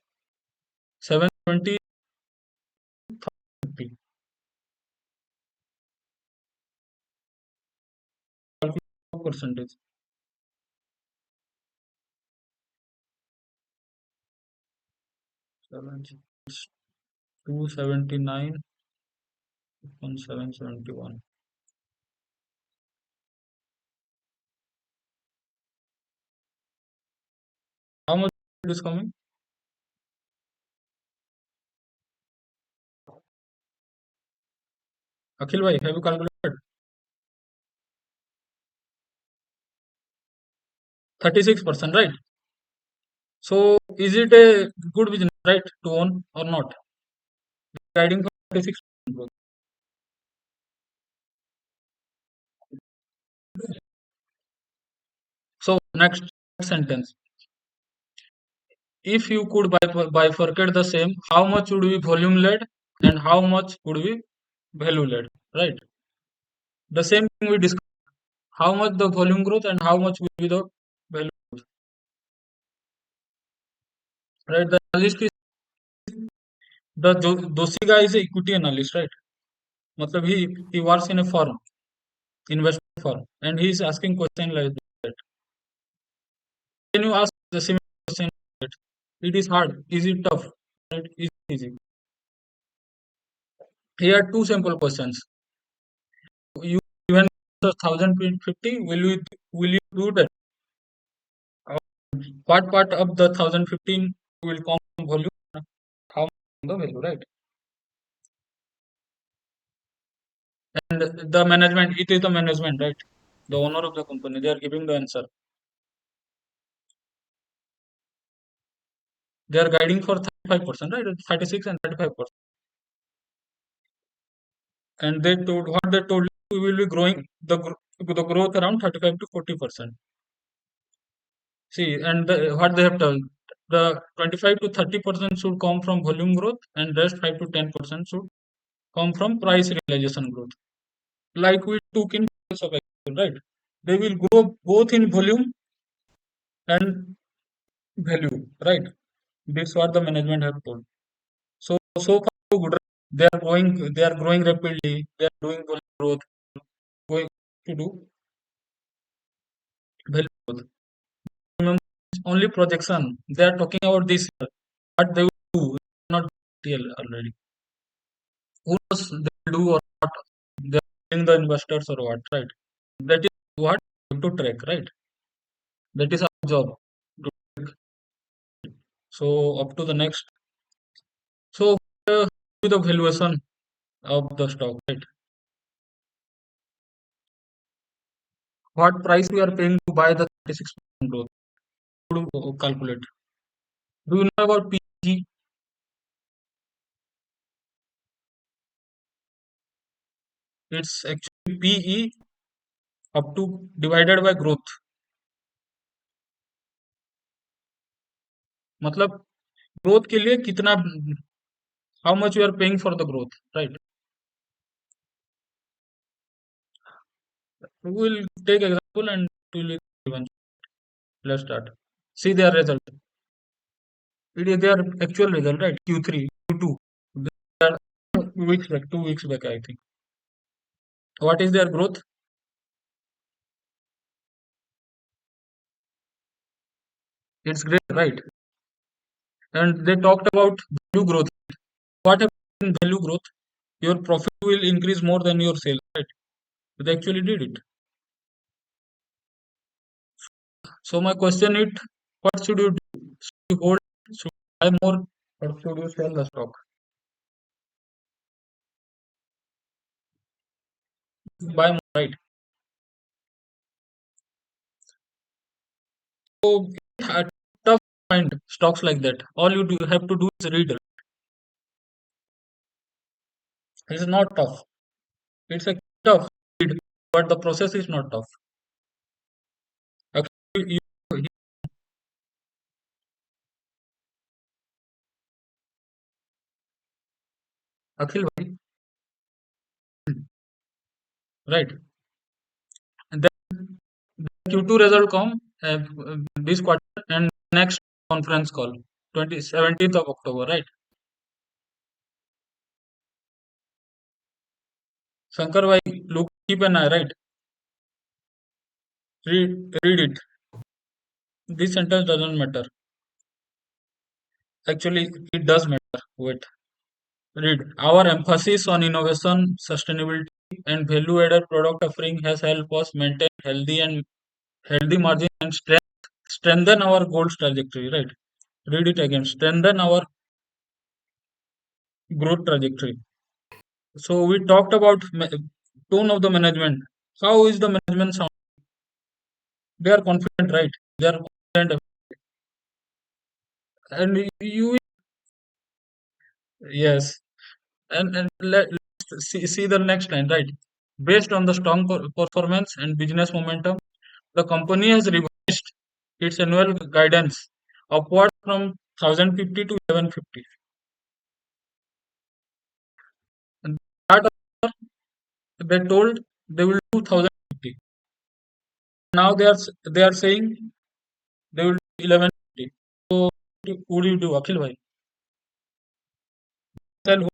A: 720 percentage. 279 upon 771. How much it is coming? Akhil bhai, have you calculated? 36%, right? So is it a good business, right, to own or not? Guiding for 36% growth. So next sentence. If you could bifurcate the same, how much would be volume led and how much would be value led, right? The same thing we discussed. How much the volume growth and how much will be the value growth, right? The analyst is Doshi guy is a equity analyst, right? Matlab he works in a firm, investment firm, and he is asking question like that. Can you ask the same question? Like that? It is hard. Is it tough? Right? Is it easy? Here are two simple questions. You given 1050, will you do that? Uh, What part of the 1015 will come from volume? How much from the value, right? And the management, it is the management, right? The owner of the company, they are giving the answer. They are guiding for 35%, right? 36 and 35%. And they told what they told you, we will be growing the growth around 35 to 40%. See, and what they have told, the 25 to 30% should come from volume growth, and rest 5 to 10% should come from price realization growth. Like we took in case of Excel, right? They will grow both in volume and value, right? This is what the management have told. So far so good. They are growing rapidly. They are doing volume growth, going to do value growth. Remember, it's only projection. They are talking about this year. What they will do, not real already. Who knows they will do or not? They are telling the investors or what, right? That is what we have to track, right? That is our job. To track. So up to the next. So the valuation of the stock, right? What price we are paying to buy the 36% growth? To calculate. Do you know about PG? It's actually PE up to divided by growth. मतलब growth के लिए कितना, how much you are paying for the growth, right? We will take example and we will even let's start. See their result. It is their actual result, right? Q3, Q2. They are 2 weeks back, 2 weeks back, I think. What is their growth? It's great, right? And they talked about value growth. What happens in value growth? Your profit will increase more than your sales, right? They actually did it. So my question is, what should you do? Should you hold? Should buy more or should you sell the stock? Buy more, right? So it's tough to find stocks like that. All you do have to do is read. It's not tough. It's a tough read, but the process is not tough. Actually, Akhil, bhai, right? And then the Q2 result come this quarter and next conference call, 17th of October, right? Shankar bhai, look, keep an eye, right? Read it. This sentence doesn't matter. Actually, it does matter. Wait, read. Our emphasis on innovation, sustainability, and value-added product offering has helped us maintain healthy margin and strengthen our goals trajectory. Right. Read it again. Strengthen our growth trajectory. So we talked about tone of the management. How is the management sound? They are confident, right? They are confident, and you yes. And let's see the next line, right? Based on the strong performance and business momentum, the company has revised its annual guidance upward from 1050 to 1150. And that they told they will do 1050. Now they are saying they will do 1150. So what do you do, Akhil bhai? Tell who,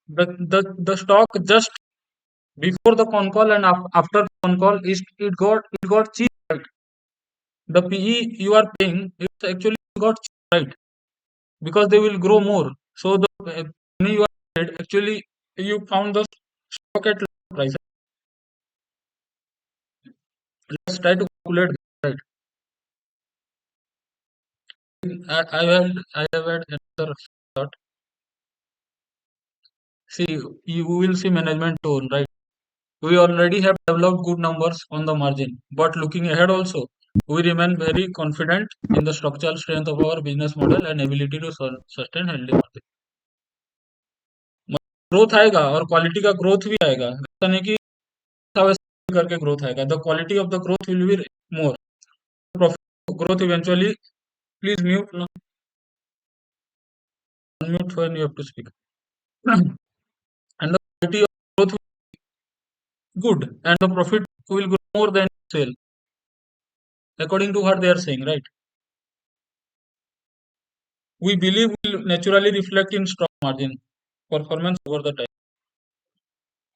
A: but the stock just before the con call and after the con call is it got cheap, right? The PE you are paying it's actually got cheap, right? Because they will grow more. So the money you are paid actually you found the stock at low price. Let's try to calculate that, right. I have had another thought. See, you will see management tone, right? We already have developed good numbers on the margin, but looking ahead also, we remain very confident in the structural strength of our business model and ability to sustain healthy margin. Growth आएगा और quality का growth भी आएगा, ऐसा नहीं कि वैसा करके ग्रोथ आएगा. The quality of the growth will be more profit growth eventually. Please mute, no, unmute when you have to speak. And the quality of growth will be good, and the profit will grow more than sale, according to what they are saying, right? We believe will naturally reflect in strong margin performance over the time,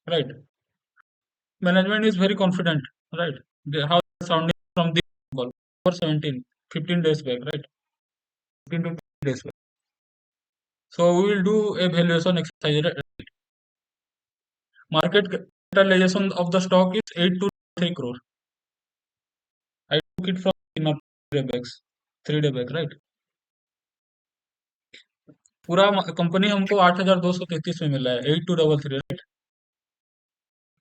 A: right? Management is very confident, right? How they sounding from this call for 15 days back, right? 15 to 20 days back. So we will do a valuation exercise. Right? Market capitalization of the stock is 8 to 3 crore. I took it from my 3 day back, right? पूरा company हमको 8,233 में मिला है, 8233, right?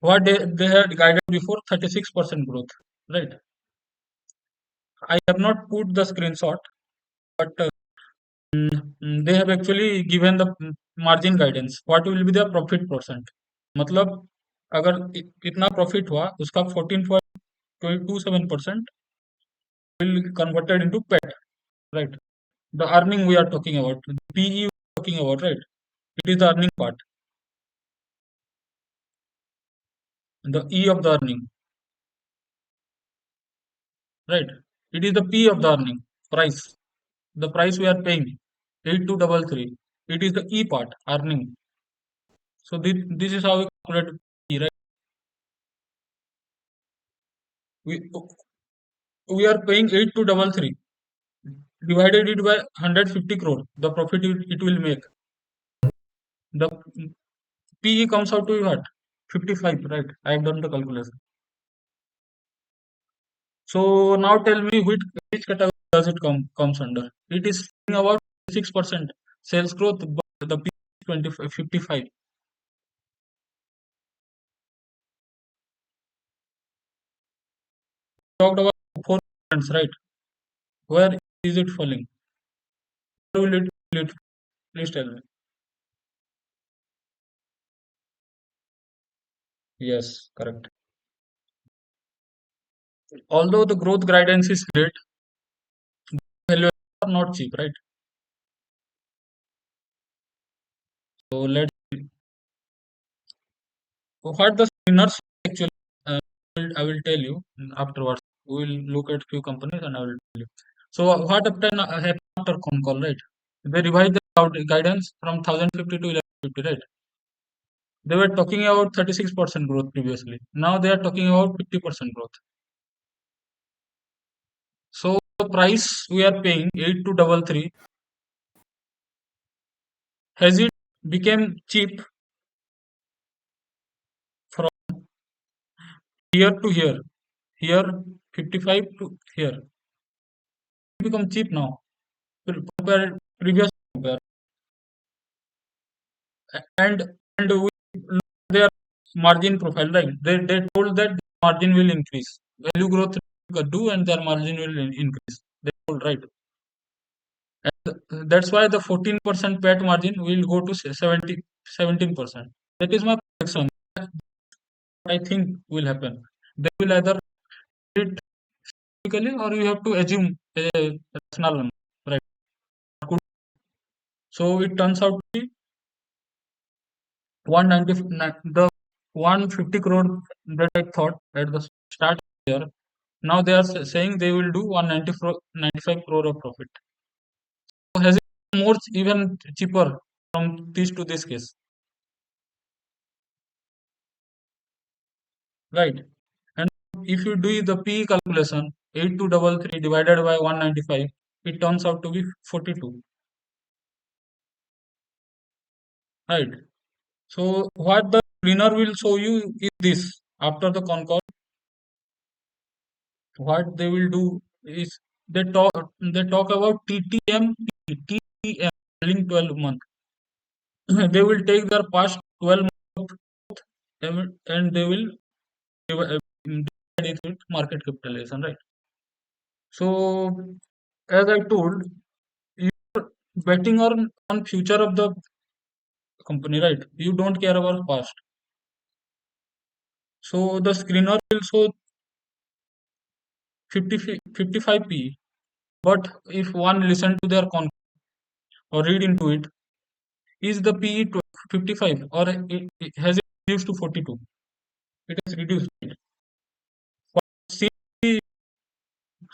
A: What they had guided before 36% growth, right? I have not put the screenshot, but they have actually given the margin guidance. What will be the profit percent? मतलब अगर इतना profit हुआ उसका 14.27% will converted into PAT, right? The earning we are talking about, the PE we are talking about, right? It is the earning part, the E of the earning, right? It is the P of the earning, price. The price we are paying, 8233. It is the E part, earning. So this is how we calculate P, right? We we are paying 8233, divided it by 150 crore. The profit it will make. The PE comes out to what? 55, right? I have done the calculation. So now tell me which category does it comes under? It is about 6% sales growth, but the P 55. Talked about 4%, right? Where is it falling? Where will it please tell me? Yes, correct. Although the growth guidance is great, valuations are not cheap, right? So let's see. What the winners actually, uh, I will tell you afterwards. We will look at few companies and I will tell you. So what happened after con call, right? They revised the guidance from 1050 to 1150, right? They were talking about 36% growth previously. Now they are talking about 50% growth. So the price we are paying 8233, has it become cheap from here to here? Here 55 to here. It become cheap now. Compare previous compare. And we look at their margin profile, right? They told that the margin will increase. Value growth will do and their margin will increase. They told, right? And that's why the 14% PAT margin will go to 17%. That is my prediction. I think will happen. They will either do it typically or you have to assume a rational number, right? So it turns out to be 190, the 150 crore that I thought at the start of the year. Now they are saying they will do 195 crore of profit. So has it more even cheaper from this to this case, right? And if you do the P calculation, 8233 divided by 195, it turns out to be 42, right? So what the screener will show you is this. After the con call, what they will do is they talk about TTM, TTM, trailing 12 month. They will take their past 12 months and they will divide it with market capitalization, right? So as I told, you're betting on future of the company, right? You don't care about past. So the screener will show 55 P. But if one listen to their con or read into it, is the PE 55 or it has it reduced to 42? It has reduced. Right? But see,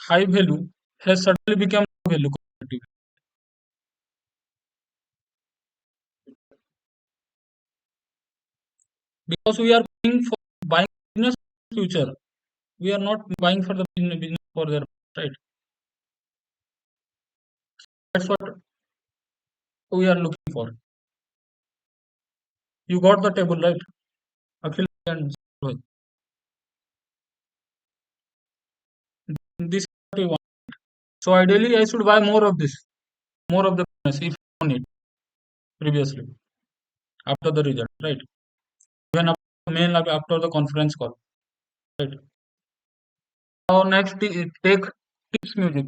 A: high value has suddenly become low value comparatively. Because we are buying for buying business future. We are not buying for the business for their right. That's what we are looking for. You got the table right, Akhil and Rohit. This is what we want. So ideally, I should buy more of this, more of the business if I need previously after the result, right? Even after the conference call, right? Now next take Tips Music.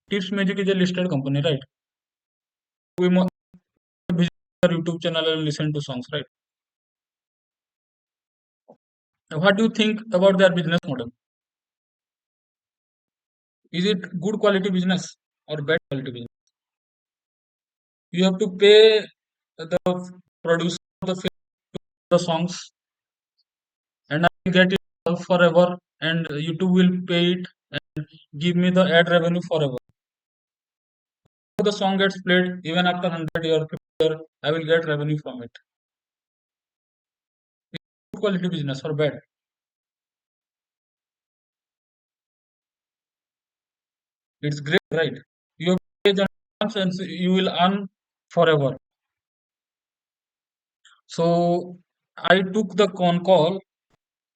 A: Tips Music is a listed company, right? We must visit their YouTube channel and listen to songs, right? What do you think about their business model? Is it good quality business or bad quality business? You have to pay the producer of the songs, and I will get it forever, and YouTube will pay it and give me the ad revenue forever. If the song gets played even after 100 year, 50 year, I will get revenue from it. It's good quality business or bad? It's great, right? You have to pay the advance and you will earn forever. So I took the con call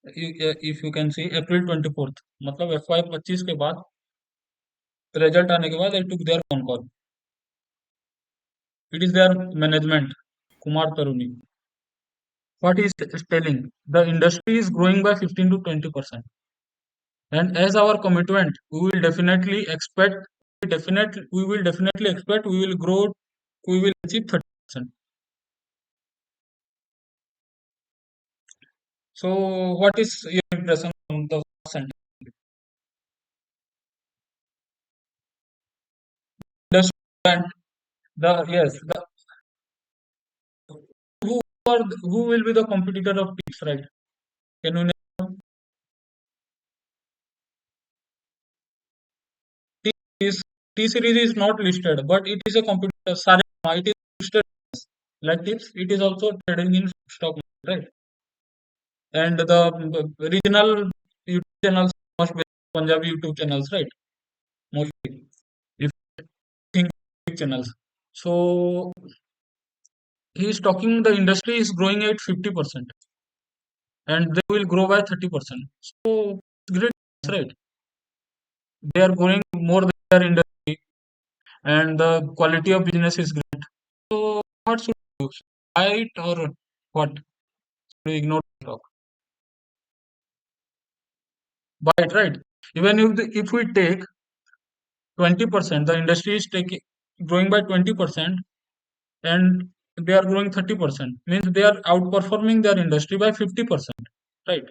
A: if you can see April 24th, मतलब FY 25 के बाद result आने के बाद I took their phone call. It is their management, Kumar Taruni. What is telling? The industry is growing by 15 to 20%. And as our commitment, we will definitely expect we will grow, we will achieve 30%. So what is your impression on the sentence? Industry and the yes, the who will be the competitor of tips, right? Can you name T is T series is not listed, but it is a competitor. Sarema, it is listed like tips. It is also trading in stock market, right? And the regional YouTube channels must be Punjabi YouTube channels, right? Mostly, if you think big channels. So he is talking the industry is growing at 50% and they will grow by 30%. So great, right? They are growing more than their industry and the quality of business is great. So what should we do? Buy it or what? Should we ignore the stock? Buy it, right? Even if we take 20%, the industry is taking growing by 20% and they are growing 30%. Means they are outperforming their industry by 50%, right?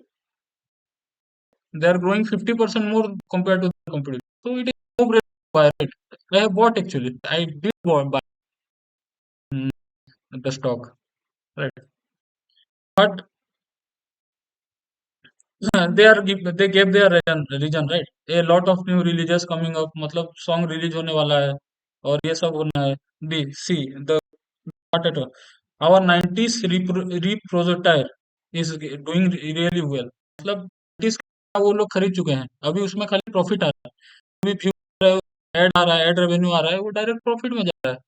A: They are growing 50% more compared to the competition. So it is no brainer to buy, right? I have bought actually. I did buy mm, the stock, right? But they gave their reason, right? A lot of new releases coming up, मतलब song release होने वाला है और ये सब होना है. See the potato. Our 90s repository is doing really well. मतलब 90s का वो लोग खरीद चुके हैं. अभी उसमें खाली प्रॉफिट आ रहा है. अभी व्यू आ रहा है, ऐड आ रहा है, ऐड रेवेन्यू आ रहा है, वो डायरेक्ट प्रॉफिट में जा रहा है.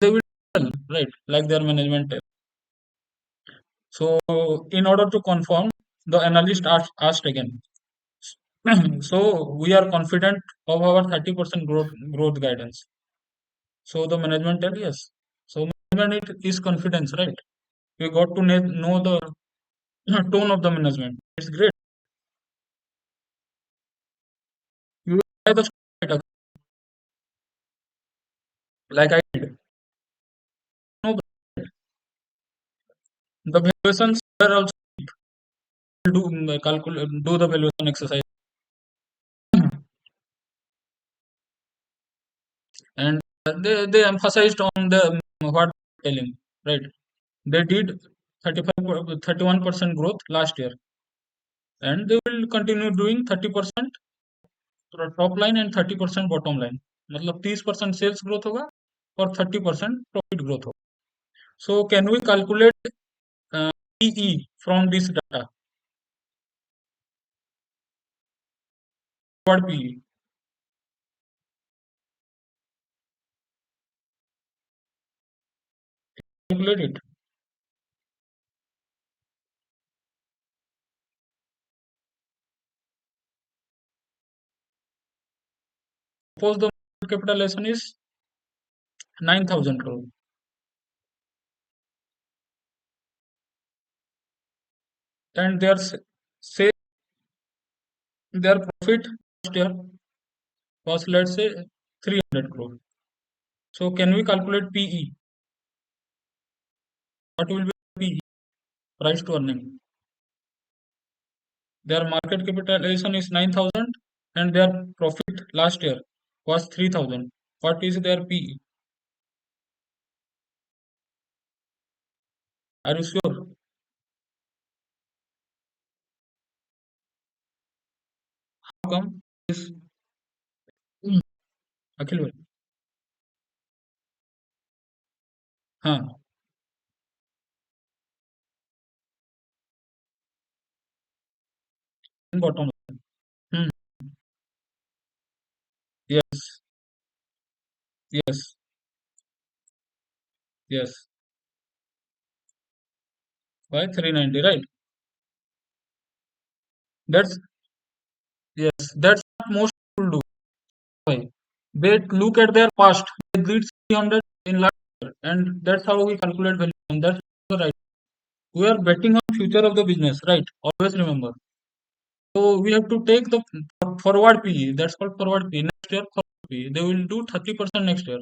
A: They will sell, right? Like their management. So in order to confirm, the analyst asked again. So we are confident of our 30% growth guidance. So the management tell yes. So management is confidence, right? We got to know the tone of the management. It's great. You will buy the stock like I did. No, the valuations are also do the valuation exercise, and they emphasized on the what telling, right? They did 31% growth last year, and they will continue doing 30% top line and 30% bottom line. मतलब 30% sales growth होगा और 30% profit growth होगा. So can we calculate PE from this data? What PE? Calculate it. Suppose the market capitalization is 9,000 crore, and say their profit last year was, let's say, 300 crore. So can we calculate PE? What will be PE? Price to earning. Their market capitalization is 9,000 and their profit last year was 3,000. What is their PE? Are you sure? How come this? Hmm, अखिल भाई, हाँ, bottom line. Hmm, yes, yes, yes. Why 390, right? That's yes, that's what most people do. Why? They look at their past. They did 300 in last year, and that's how we calculate value. And that's the right. We are betting on future of the business, right? Always remember. So we have to take the forward PE. That's called forward PE. Next year, forward PE. They will do 30% next year.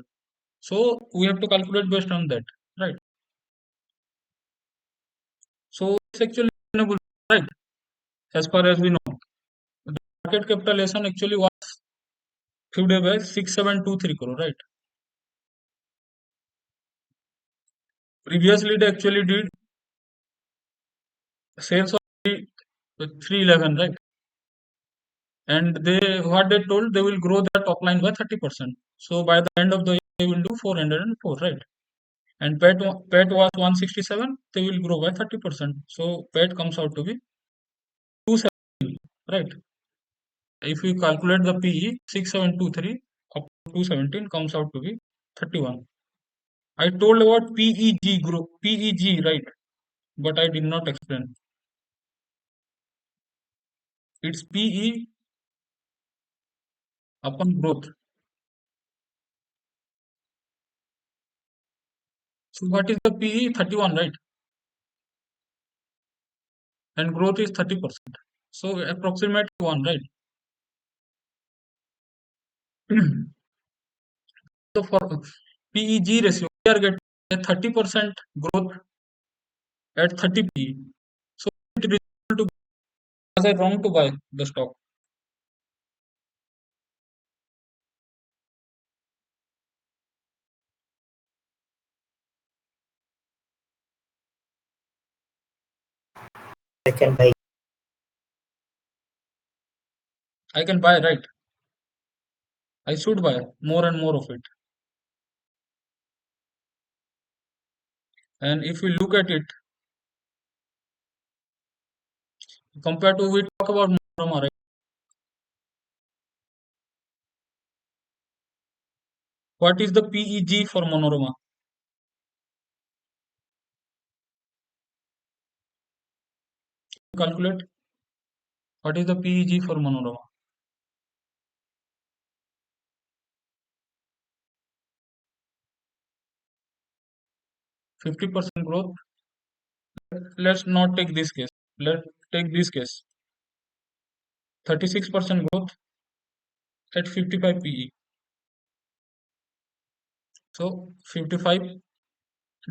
A: So we have to calculate based on that, right? So it's actually reasonable, right? As far as we know, the market capitalization actually was few days back 6723 crore, right? Previously, they actually did sales of 311, right? And they what they told they will grow their top line by 30%. So by the end of the year, they will do 404, right? And PAT was 167, they will grow by 30%. So PAT comes out to be 270, right? If you calculate the PE, 6723 up to 217 comes out to be 31. I told about PEG growth, PEG, right? But I did not explain. It's PE upon growth. So what is the PE? 31, right? And growth is 30%. So approximately 1, right? So for PEG ratio, we are getting a 30% growth at 30 PE. So it is equal to, was I wrong to buy the stock?
C: I can buy.
A: I can buy, right? I should buy more and more of it. And if we look at it, compared to we talk about Monorama, right? What is the PEG for Monorama? Calculate. What is the PEG for Monorama? 50% growth. Let's not take this case. Let's take this case. 36% growth at 55 PE. So 55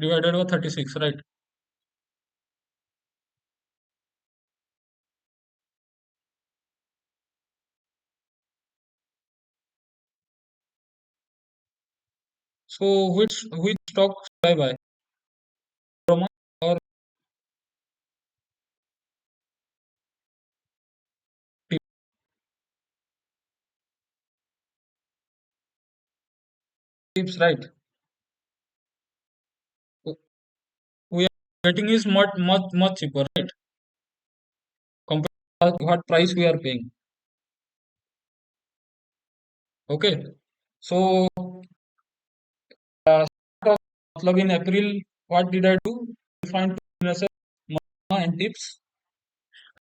A: divided by 36, right? So which stock should I buy? Monorama or tips, right? We are getting is much cheaper, right? Compared to what price we are paying. Okay. So start of matlab in April, what did I do? I find investors and tips.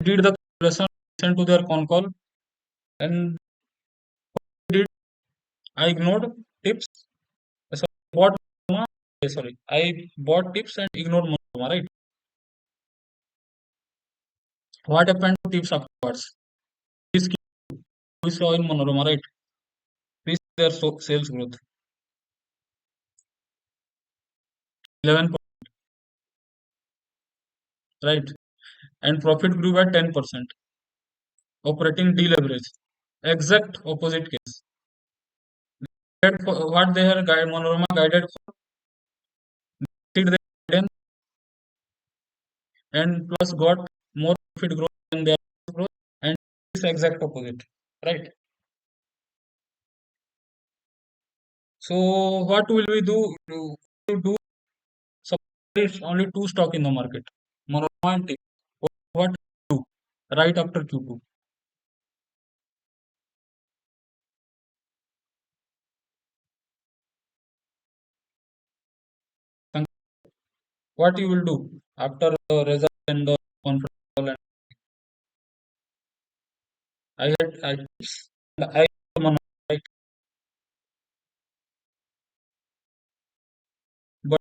A: Did the calculation, sent to their con call, and did I ignored tips. So bought Monoma, sorry, I bought tips and ignored Monoma, right? What happened to tips afterwards? This we saw in Monorama, right? This their sales growth 11%, right? And profit grew by 10%. Operating deleverage. Exact opposite case. What they are Monorama guided for, did they guidance and plus got more profit growth than their growth, and it's exact opposite, right? So what will we do? To do suppose there is only two stock in the market, Monorama and Tick. What do right after Q2? What you will do after the result and the conference call? I like, but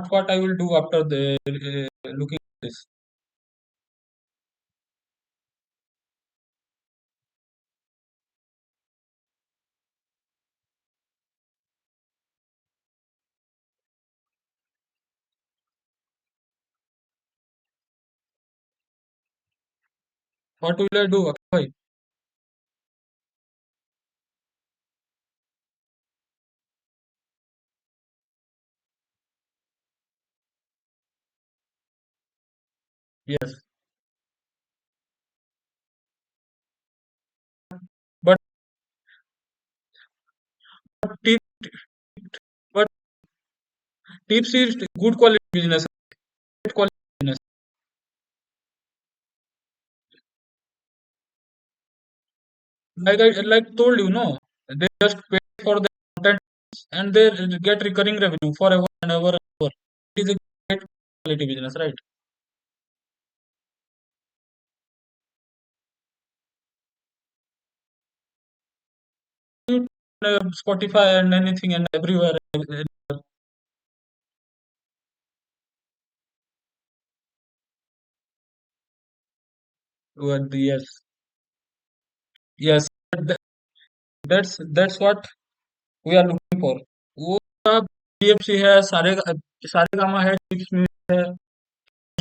A: what I will do after the looking at this? What will I do? Akshay? Yes, but tip, but tips is good quality business, great quality business. Like told you, no, they just pay for the content and they get recurring revenue forever and ever and ever. It is a great quality business, right? You, Spotify and anything and everywhere. Yes, yes, that- that's what we are looking for. वो सब DFC है, सारे gamma है, Tips Music है,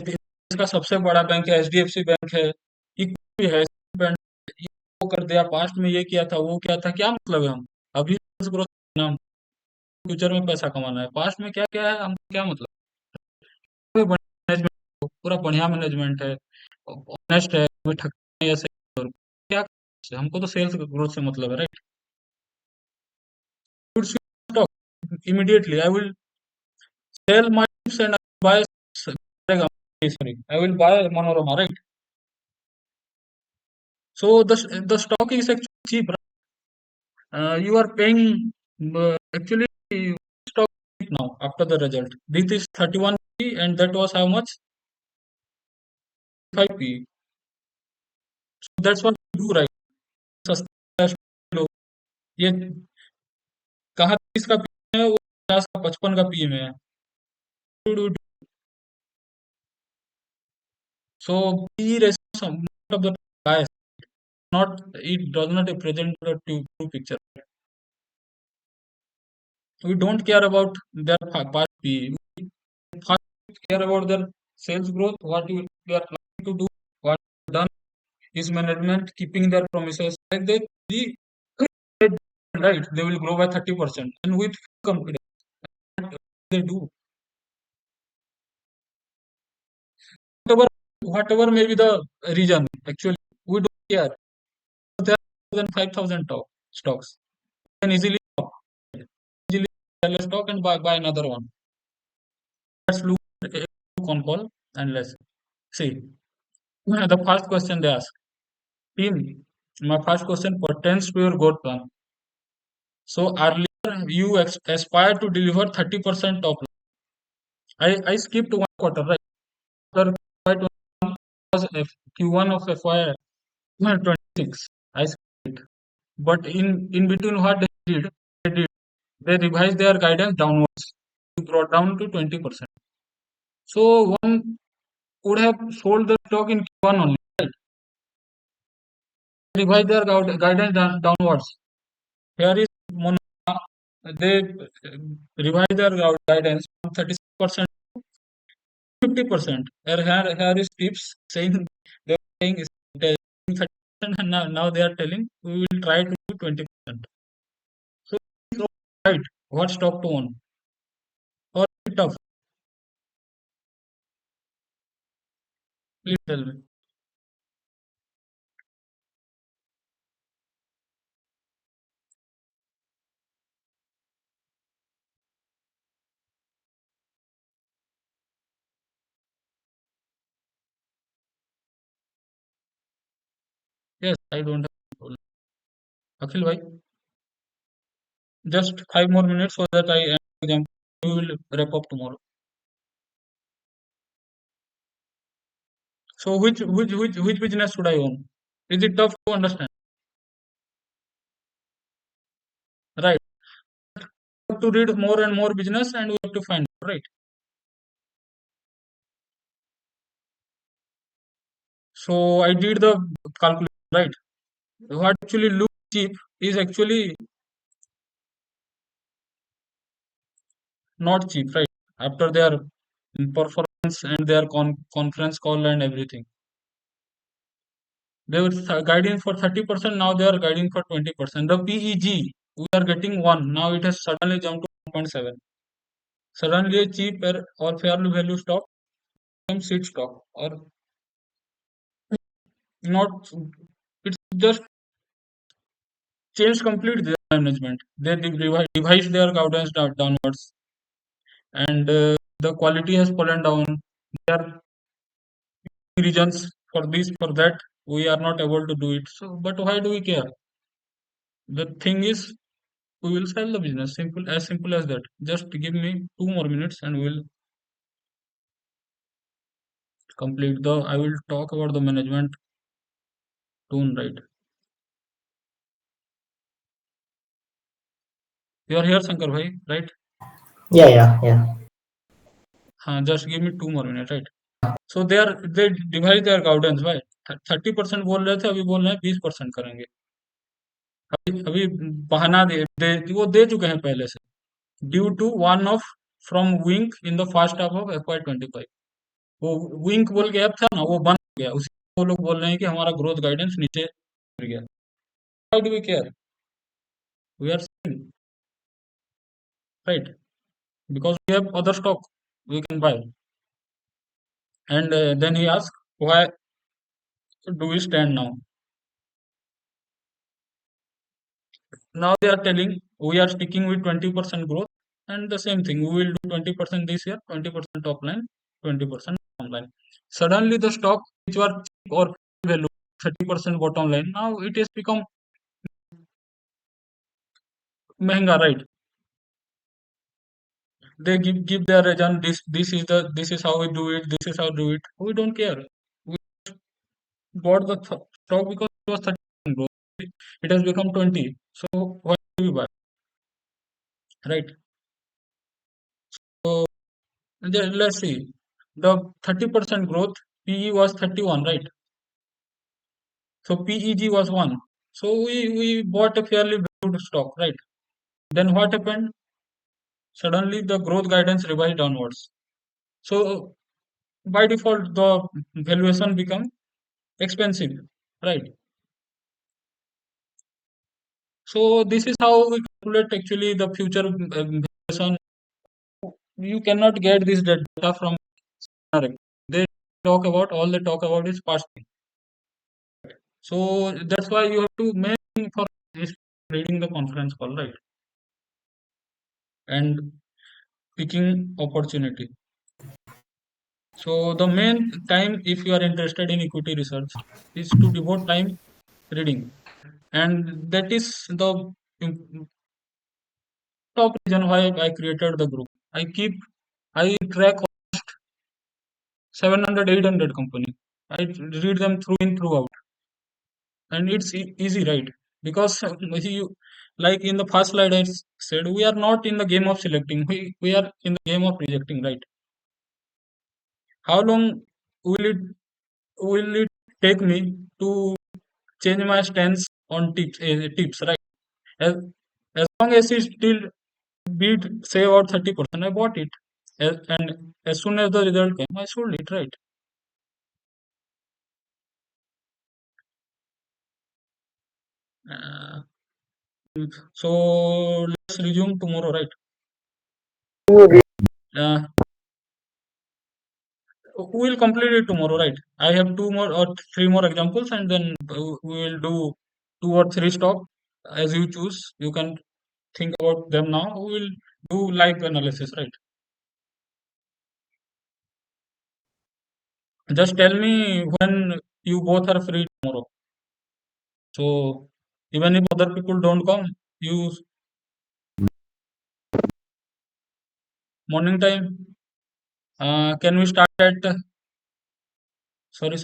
A: देश का सबसे बड़ा बैंक है, HDFC बैंक है, इक्विटी है, बैंक, ये वो कर दिया, पास्ट में ये किया था, वो किया था, क्या मतलब है हम अभी ग्रोथ नाम फ्यूचर में पैसा कमाना है, पास्ट में क्या क्या है, हम क्या मतलब? कोई मैनेजमेंट पूरा बढ़िया मैनेजमेंट है, ऑनेस्ट है, कोई ठग नहीं ऐसे, क्या हमको तो सेल्स ग्रोथ से मतलब है, right? Stock immediately I will sell my chips and buy sorry, I will buy Manorama, right? So the stock is actually cheap, right? You are paying actually stock now after the result. This is 31p and that was how much? 5p. So that's what we do, right? सस्ता stock लो, ये कहाँ 30 का P है, वो 50 का 55 का P में है. So P ratio of the bias, not it does not represent the true picture. We don't care about their past P. We first care about their sales growth, what you are planning to do, what done is management keeping their promises. Like they right, they will grow by 30% and with confidence they do. Whatever whatever may be the reason, actually we don't care. There are more than 5,000 stocks. You can easily sell a stock and buy another one. Let's look at a con call and let's see. The first question they ask. Team, my first question pertains to your growth plan. So earlier you aspire to deliver 30% top line. I skipped one quarter, right? After FY21 was Q1 of FY26. I skipped it. But in between what they did, they revised their guidance downwards. They brought down to 20%. So one would have sold the stock in Q1 only, right? Revise their guidance downwards. Here is they revise their guidance from 36% to 50%. Here is tips saying they are saying is 30% and now they are telling we will try to do 20%. So it's not right. What stock to own? Or is it tough? Please tell me. Yes, I don't have. Akhil bhai, just 5 more minutes so that I end the exam. We will wrap up tomorrow. So which business should I own? Is it tough to understand? right? We have to read more and more business, and we have to find out, right? So I did the calculation, right? What actually looks cheap is actually not cheap, right? After their performance and their conference call and everything, they were guiding for 30%. Now they are guiding for 20%. The PEG we are getting 1. Now it has suddenly jumped to 1.7. Suddenly a cheap or fairly value stock becomes seed stock or not. It's just changed completely their management. They revised their guidance downwards, and the quality has fallen down. There are reasons for this, for that. We are not able to do it. So, but why do we care? The thing is, we will sell the business. Simple as that. Just give me 2 more minutes, and we will complete the. I will talk about the management soon, right? You are here, Shankar bhai, right?
C: Yeah, yeah, yeah.
A: Just give me 2 more minutes, right? So they divide their guidance by 30% बोल रहे थे, अभी बोल रहे हैं 20% करेंगे. अभी बहाना वो दे चुके हैं पहले से, due to one of from wink in the first half of FY 25. वो विंक बोल के ऐप था ना, वो बंद हो गया. उसी वो लोग बोल रहे हैं कि हमारा ग्रोथ गाइडेंस नीचे गिर गया. How do we care? We are right, because we have other stock we can buy. And then he asked, why do we stand now? Now they are telling we are sticking with 20% growth, and the same thing, we will do 20% this year, 20% top line, 20% bottom line. Suddenly the stock which were cheap or value 30% bottom line, now it has become mehenga, right? They give their reason, this is how we do it, this is how we do it. We don't care. We bought the stock because it was 30% growth. It has become 20. So why do we buy? Right? So let's see. The 30% growth, PE was 31, right? So PEG was 1. So we bought a fairly valued stock, right? Then what happened? Suddenly the growth guidance revised downwards. So by default, the valuation become expensive, right? So this is how we calculate actually the future valuation. You cannot get this data from direct. They talk about all they talk about is past thing. So that's why you have to main thing for is reading the conference call, right? And picking opportunity. So the main time, if you are interested in equity research, is to devote time reading, and that is the top reason why I created the group. I track 700, 800 company. I read them through in throughout, and it's easy, right? Because you, like in the first slide I said, we are not in the game of selecting. We are in the game of rejecting, right? How long will it take me to change my stance on tips, right? As, as long as it still beat say about 30%, I bought it. And as soon as the result came, I sold it, right? Uh, so let's resume tomorrow, right? Uh, we will complete it tomorrow, right? I have two more or three more examples, and then we will do two or three stock as you choose. You can think about them now. We will do live analysis, right? Just tell me when you both are free tomorrow. So even if other people don't come, you morning time. Can we start at? Sorry.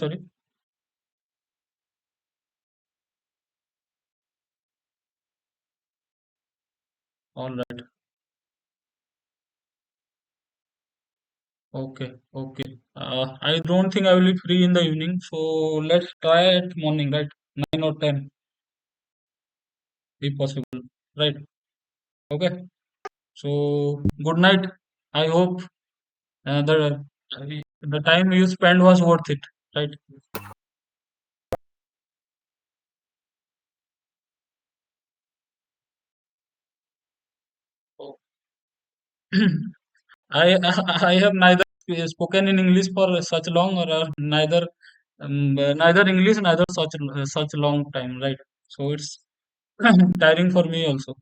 A: All right. Okay. Okay. I don't think I will be free in the evening, so let's try at morning, right? 9 or 10, if possible. Right. Okay. So good night. I hope the time you spent was worth it. Right. So, I I have neither spoken in English for such long, or neither English neither such long time, right? So it's tiring for me also.